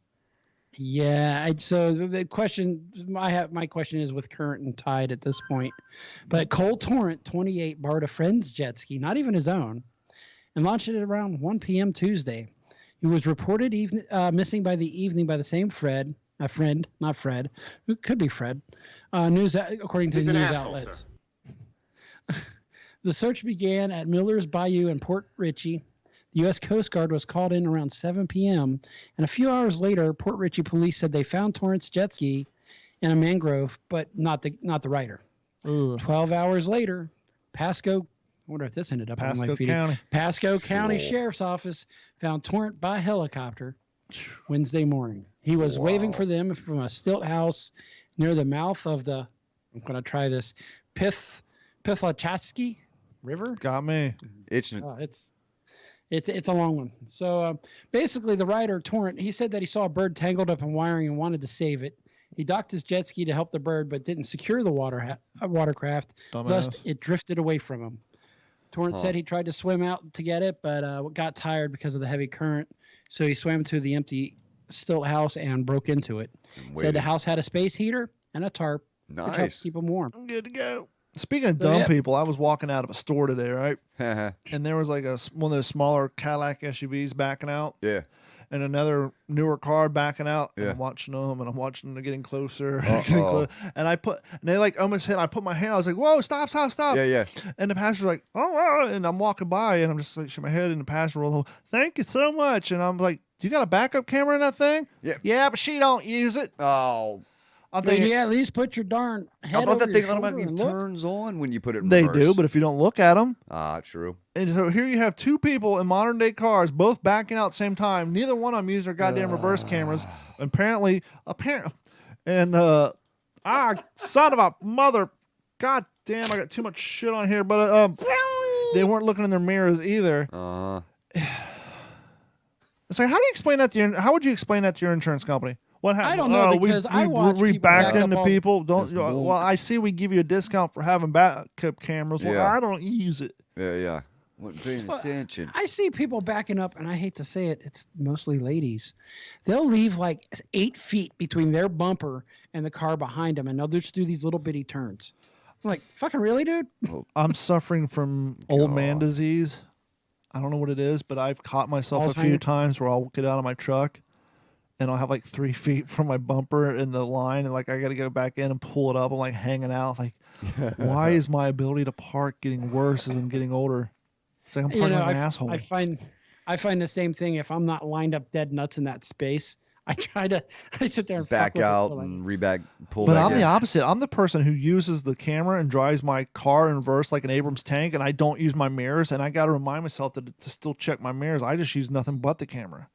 Yeah, so the question my question is with current and tide at this point. But Cole Torrent, 28, borrowed a friend's jet ski, not even his own, and launched it at around 1 p.m. Tuesday. He was reported missing by the evening by the same friend, not Fred, who could be Fred, according to
He's an
news
asshole,
outlets. The search began at Miller's Bayou in Port Richey. The U.S. Coast Guard was called in around 7 p.m., and a few hours later, Port Richey police said they found Torrance jet ski in a mangrove, but not the rider.
Ugh.
12 hours later, Pasco, I wonder if this ended up on my feed.
County.
Pasco County Sheriff's Office found Torrent by helicopter Wednesday morning. He was waving for them from a stilt house near the mouth of the, I'm going to try this, Pithlachatsky River.
Got me.
It's a long one. So basically, the rider, Torrent, he said that he saw a bird tangled up in wiring and wanted to save it. He docked his jet ski to help the bird, but didn't secure the watercraft.
Dumbass.
Thus, it drifted away from him. Torrent said he tried to swim out to get it, but got tired because of the heavy current. So he swam to the empty stilt house and broke into it. Said the house had a space heater and a tarp, which helps keep him warm.
I'm good to go. Speaking of dumb people, I was walking out of a store today, right? And there was like one of those smaller Cadillac SUVs backing out.
Yeah.
And another newer car backing out.
Yeah.
And I'm watching them, and I'm watching them getting closer. And they like almost hit. I put my hand. I was like, "Whoa, stop!"
Yeah, yeah.
And the passenger's like, "Oh," and I'm walking by, and I'm just like, shake my head, and the passenger rolls, "Thank you so much." And I'm like, "Do you got a backup camera in that thing?"
Yeah.
Yeah, but she don't use it.
Oh.
I'm thinking,
yeah, at least put your darn head
I thought
over
that
your
thing
shoulder
automatically
and look.
turns on when you put it in
they
reverse.
do, but if you don't look at them.
Ah, true.
And so here you have two people in modern day cars, both backing out at the same time. Neither one of them using their goddamn reverse cameras. Apparently, and son of a mother, god damn, I got too much shit on here. But they weren't looking in their mirrors either. It's like, how do you explain that to how would you explain that to your insurance company? What happened?
I don't know, because I watch
we
people
backed
back
into
up
people. Well, I see we give you a discount for having backup cameras. Well,
Yeah.
I don't use it.
Yeah. Wasn't paying attention.
I see people backing up, and I hate to say it, it's mostly ladies. They'll leave like 8 feet between their bumper and the car behind them, and they'll just do these little bitty turns. I'm like, fucking really, dude?
I'm suffering from old man disease. I don't know what it is, but I've caught myself a few times where I'll get out of my truck and I'll have like 3 feet from my bumper in the line, and like I got to go back in and pull it up. I'm like hanging out. Like, why is my ability to park getting worse as I'm getting older? It's like I'm parking like an asshole.
I find the same thing. If I'm not lined up dead nuts in that space, I sit there and
back
fuck with
out
it
and pull
but
back
I'm
in.
the opposite. I'm the person who uses the camera and drives my car in reverse like an Abrams tank, and I don't use my mirrors, and I got to remind myself to still check my mirrors. I just use nothing but the camera.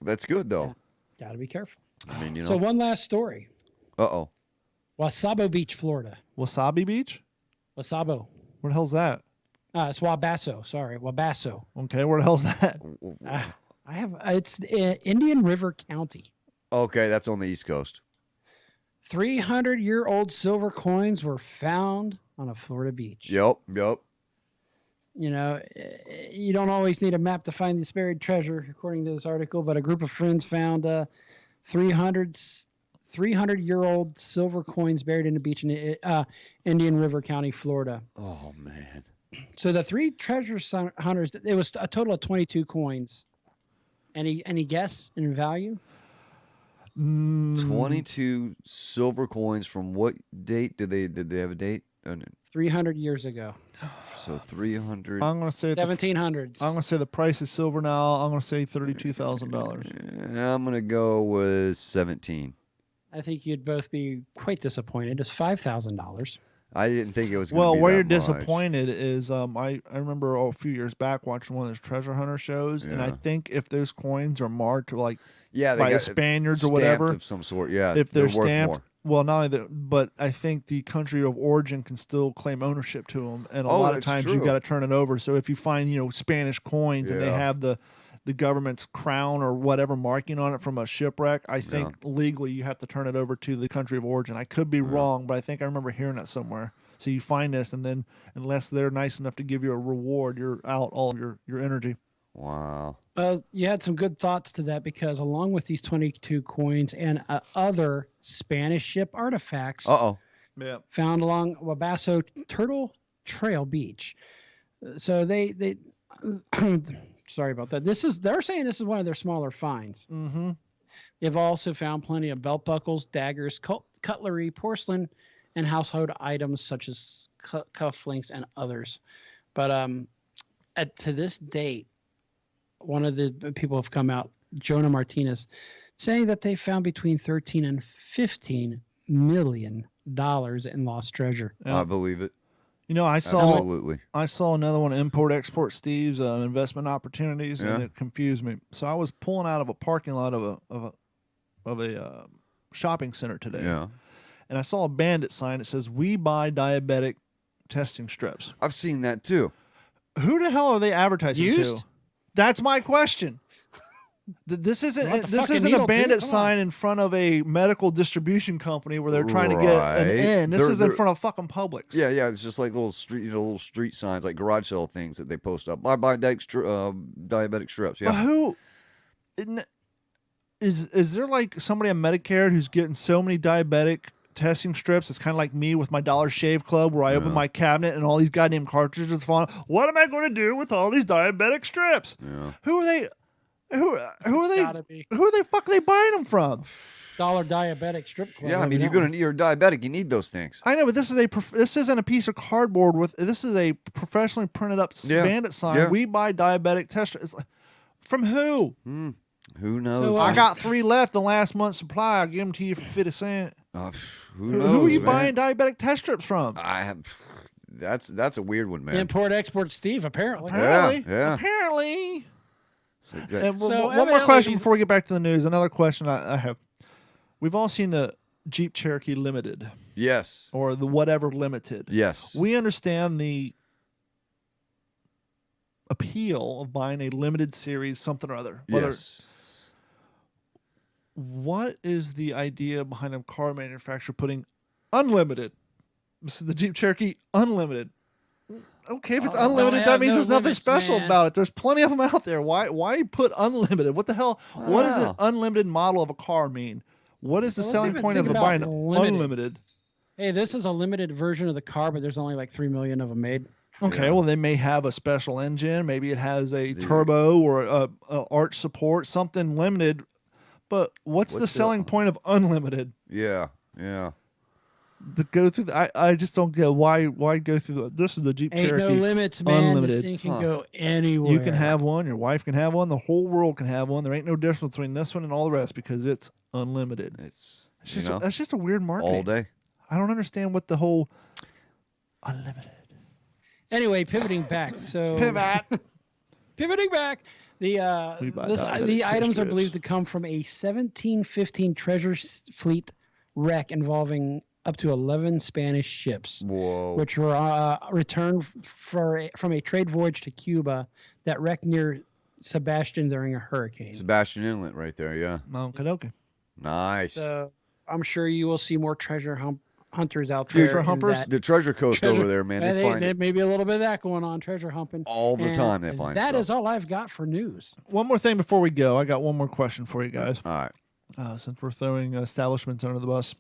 That's good, though.
Got to be careful.
I mean, you know.
So one last story.
Uh-oh.
Wasabo Beach, Florida.
Wasabi Beach?
Wasabo.
Where the hell's that?
It's Wabasso. Sorry, Wabasso.
Okay, where the hell's that?
It's Indian River County.
Okay, that's on the East Coast.
300-year-old silver coins were found on a Florida beach.
Yep.
You know, you don't always need a map to find this buried treasure, according to this article, but a group of friends found 300-year-old silver coins buried in the beach in Indian River County, Florida.
Oh, man.
So the three treasure hunters, it was a total of 22 coins. Any guess in value?
22 silver coins from what date? Did they have a date?
300 years ago.
So 300.
I'm gonna say
1700s.
I'm gonna say the price is silver now. I'm gonna say $32,000.
I'm gonna go with 17.
I think you'd both be quite disappointed. It's $5,000.
I didn't think it was going to
Well,
be
where
that
you're
much.
disappointed is I remember a few years back watching one of those treasure hunter shows, and I think if those coins are marked like
they
by the
got
Spaniards or
stamped
whatever
of some sort,
if they're
worth
stamped,
more.
well, not only that, but I think the country of origin can still claim ownership to them, and a lot of
that's
times
true.
you've got to turn it over. So if you find Spanish coins and they
Yeah.
have the government's crown or whatever marking on it from a shipwreck, I think legally you have to turn it over to the country of origin. I could be wrong, but I think I remember hearing that somewhere. So you find this, and then unless they're nice enough to give you a reward, you're out all of your energy.
Wow.
You had some good thoughts to that because along with these 22 coins and other Spanish ship artifacts
Yeah.
found along Wabasso Turtle Trail Beach. So they sorry about that. They're saying this is one of their smaller finds.
Mm-hmm.
They've also found plenty of belt buckles, daggers, cutlery, porcelain, and household items such as cufflinks and others. But to this date, one of the people have come out, Jonah Martinez, saying that they found between 13 and 15 million dollars in lost treasure.
I believe it.
You know, I saw another one, Import Export Steve's investment opportunities, and it confused me. So I was pulling out of a parking lot of a shopping center today.
Yeah.
And I saw a bandit sign that says, "We buy diabetic testing strips."
I've seen that too.
Who the hell are they advertising
Used?
to? That's my question. This isn't a bandit sign in front of a medical distribution company where they're trying to get an in. This is in front of fucking Publix.
Yeah, yeah. It's just like little street signs, like garage sale things that they post up. Buy diabetic strips. Yeah.
But who is there like somebody on Medicare who's getting so many diabetic testing strips? It's kind of like me with my Dollar Shave Club where I open my cabinet and all these goddamn cartridges fall. What am I going to do with all these diabetic strips?
Yeah.
Who are they? Who are they fuck they buying them from?
Dollar Diabetic Strip Club.
Yeah, I mean, you're diabetic. You need those things.
I know, but this isn't a piece of cardboard this is a professionally printed up bandit sign.
Yeah. We
buy diabetic test strips. From who?
Who knows?
I got 3 left. The last month's supply. I'll give them to you for 50 cents.
Who knows?
Who are you buying diabetic test strips from?
I have. That's a weird one, man.
Import Export Steve, apparently.
Apparently. And
So
one more question before we get back to the news. Another question I have. We've all seen the Jeep Cherokee Limited.
Yes.
Or the whatever Limited.
Yes.
We understand the appeal of buying a limited series something or other.
Yes.
What is the idea behind a car manufacturer putting unlimited? This is the Jeep Cherokee Unlimited. Okay, if it's unlimited, that means there's nothing special about it. There's plenty of them out there. Why put unlimited? What the hell? What does an unlimited model of a car mean? What is the selling point of buying unlimited?
Hey, this is a limited version of the car, but there's only like 3 million of them made.
Okay, well, they may have a special engine. Maybe it has a turbo or a arch support, something limited. But what's the selling point of unlimited?
Yeah.
To go through I just don't get why go through this is the Jeep Cherokee.
Ain't no limits, man.
Unlimited.
This thing can go anywhere.
You can have one, your wife can have one, the whole world can have one. There ain't no difference between this one and all the rest because it's unlimited. That's just a weird marketing.
All day.
I don't understand what the whole unlimited.
Anyway, pivoting back. So pivoting back. The items are believed to come from a 1715 treasure fleet wreck involving up to 11 Spanish ships, which were returned from a trade voyage to Cuba that wrecked near Sebastian during a hurricane.
Sebastian Inlet right there, yeah.
Mount Kadoki.
Nice.
So I'm sure you will see more treasure hunters out
there.
Treasure
humpers?
The treasure coast over there, man. They find
may be a little bit of that going on, treasure humping.
All the time they find
that
stuff.
is all I've got for news.
One more thing before we go. I got one more question for you guys.
All right.
Since we're throwing establishments under the bus.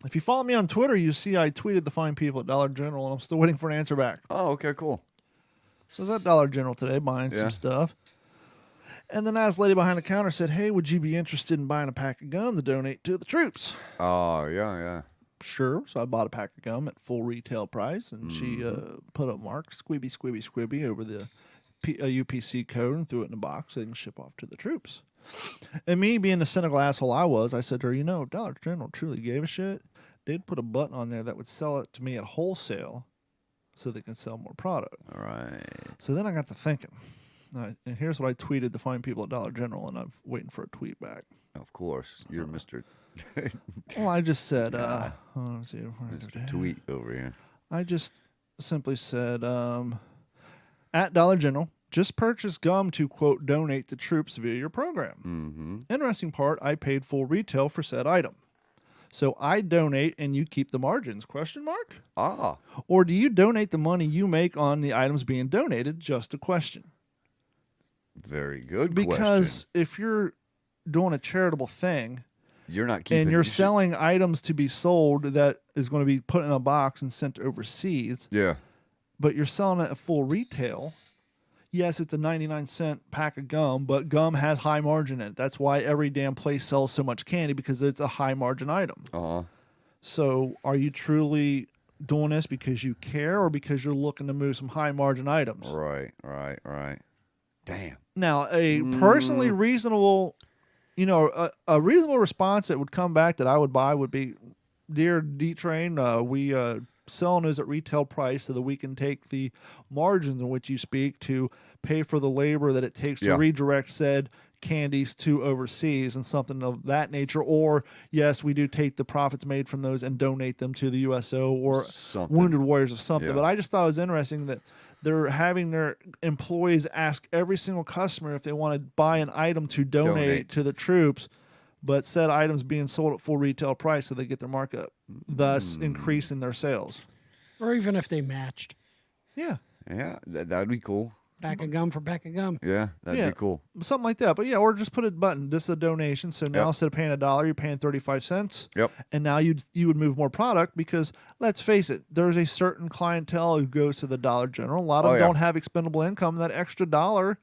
If you follow me on Twitter, you see I tweeted the fine people at Dollar General, and I'm still waiting for an answer back.
Oh, okay, cool.
So I was at Dollar General today buying some stuff. And the nice lady behind the counter said, "Hey, would you be interested in buying a pack of gum to donate to the troops?"
Oh, yeah.
Sure. So I bought a pack of gum at full retail price, and she put a mark, squibby, over the UPC code and threw it in a box so they can ship off to the troops. And me being the cynical asshole I said to her, Dollar General truly gave a shit. They'd put a button on there that would sell it to me at wholesale so they can sell more product.
All right.
So then I got to thinking. And here's what I tweeted the fine people at Dollar General, and I'm waiting for a tweet back.
Of course. You're Mr.
Well, I just said, let's see.
Mr. Tweet over here.
I just simply said, at Dollar General, just purchase gum to, quote, donate to troops via your program.
Mm-hmm.
Interesting part, I paid full retail for said item. So I donate and you keep the margins, question mark?
Ah.
Or do you donate the money you make on the items being donated? Just a question.
Very good
because
question.
if you're doing a charitable thing,
you're not keeping,
and you're selling items to be sold that is going to be put in a box and sent overseas.
Yeah.
But you're selling it at full retail. Yes, it's a 99-cent pack of gum, but gum has high margin in it. That's why every damn place sells so much candy, because it's a high margin item. So are you truly doing this because you care or because you're looking to move some high margin items?
Right. Damn.
Now, a personally reasonable, a reasonable response that would come back that I would buy would be, dear D-Train, we selling those at retail price so that we can take the margins in which you speak to pay for the labor that it takes to redirect said candies to overseas and something of that nature. Or, yes, we do take the profits made from those and donate them to the USO or Wounded Warriors or something. But I just thought it was interesting that they're having their employees ask every single customer if they want to buy an item to donate to the troops, but said items being sold at full retail price so they get their markup, thus increasing their sales.
Or even if they matched.
Yeah.
Yeah, that'd be cool.
Pack of gum for pack of gum.
Yeah, that'd be cool.
Something like that. But yeah, or just put a button. This is a donation. So now instead of paying $1, you're paying 35 cents.
Yep.
And now you would move more product because, let's face it, there's a certain clientele who goes to the Dollar General. A lot of them don't have expendable income. That extra $1,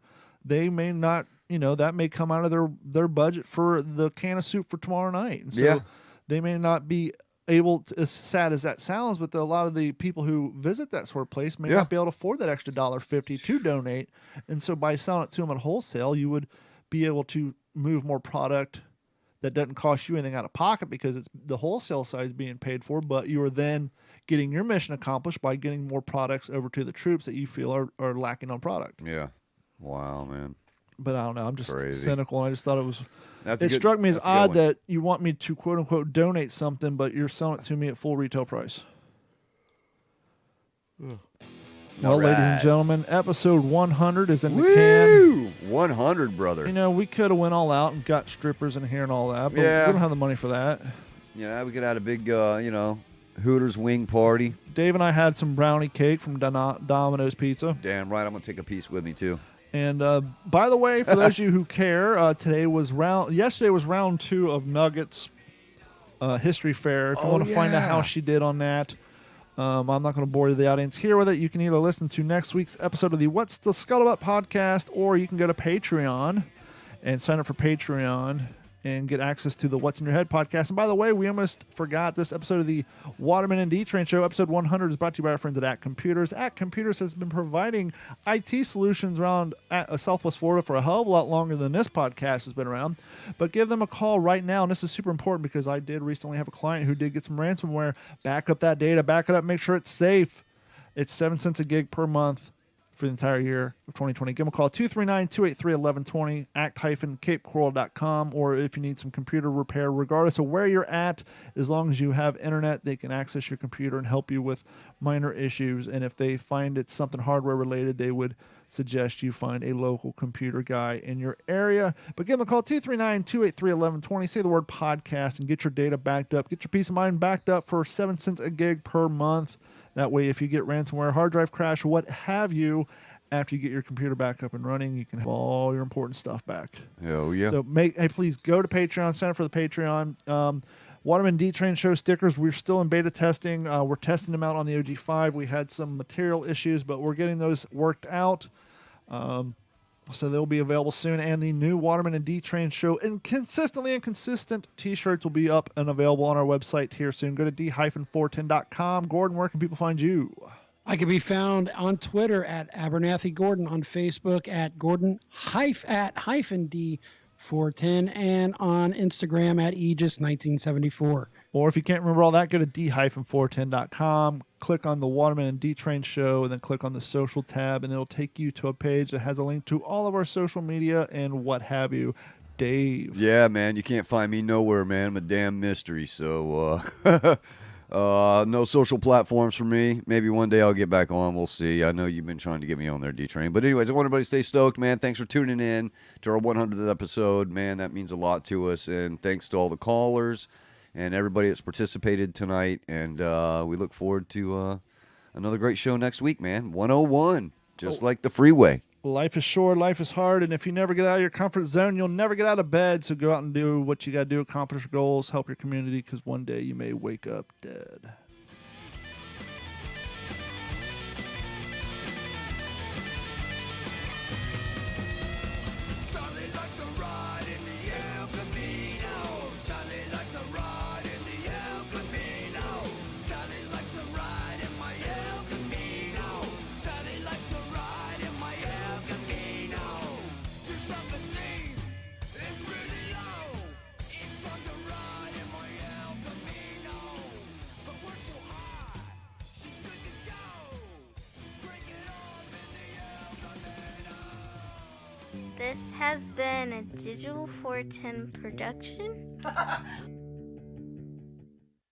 they may not, that may come out of their budget for the can of soup for tomorrow night. And so they may not be able to, as sad as that sounds, but a lot of the people who visit that sort of place may not be able to afford that extra $1.50 to donate. And so by selling it to them at wholesale, you would be able to move more product that doesn't cost you anything out of pocket because it's the wholesale side is being paid for, but you are then getting your mission accomplished by getting more products over to the troops that you feel are lacking on product.
Yeah. Wow, man.
But I don't know. I'm just cynical, and I just thought it was... It
good,
struck me as odd that you want me to quote-unquote donate something, but you're selling it to me at full retail price. Well, ladies and gentlemen, episode 100 is in the can.
100, brother.
We could have went all out and got strippers in here and all that, but we don't have the money for that.
Yeah, we could have had a big, Hooters wing party.
Dave and I had some brownie cake from Domino's Pizza.
Damn right, I'm going to take a piece with me, too.
And by the way, for those of you who care, yesterday was round 2 of Nuggets History Fair. If you want to find out how she did on that, I'm not going to bore the audience here with it. You can either listen to next week's episode of the What's the Scuttlebutt podcast, or you can go to Patreon and sign up for Patreon and get access to the What's in Your Head podcast. And by the way, we almost forgot, this episode of the Waterman and D-Train Show, episode 100, is brought to you by our friends at Computers. Computers has been providing IT solutions around Southwest Florida for a hell of a lot longer than this podcast has been around. But give them a call right now, and this is super important because I did recently have a client who did get some ransomware. Back up that data, back it up, make sure it's safe. It's 7 cents a gig per month for the entire year of 2020. Give them a call, 239-283-1120, act-capecoral.com, or if you need some computer repair, regardless of where you're at, as long as you have internet, they can access your computer and help you with minor issues. And if they find it's something hardware related, they would suggest you find a local computer guy in your area. But give them a call, 239-283-1120, say the word podcast, and get your data backed up. Get your peace of mind backed up for 7 cents a gig per month. That way, if you get ransomware, hard drive crash, what have you, after you get your computer back up and running, you can have all your important stuff back.
Oh, yeah.
So please go to Patreon, sign up for the Patreon. Waterman D-Train Show stickers, we're still in beta testing. We're testing them out on the OG5. We had some material issues, but we're getting those worked out. So they'll be available soon. And the new Waterman and D-Train Show and consistently inconsistent t-shirts will be up and available on our website here soon. Go to d-410.com. Gordon, where can people find you?
I can be found on Twitter at Abernathy Gordon, on Facebook at Gordon -D410, and on Instagram at Aegis1974.
Or if you can't remember all that, go to d-410.com, click on the Waterman and D-Train Show, and then click on the social tab, and it'll take you to a page that has a link to all of our social media and what have you. Dave.
Yeah, man, you can't find me nowhere, man. I'm a damn mystery, so no social platforms for me. Maybe one day I'll get back on. We'll see. I know you've been trying to get me on there, D-Train. But anyways, I want everybody to stay stoked, man. Thanks for tuning in to our 100th episode. Man, that means a lot to us. And thanks to all the callers and everybody that's participated tonight. And we look forward to another great show next week, man. 101, just like the freeway.
Life is short, life is hard, and if you never get out of your comfort zone, you'll never get out of bed. So go out and do what you got to do, accomplish your goals, help your community, because one day you may wake up dead.
This has been a Digital 410 production.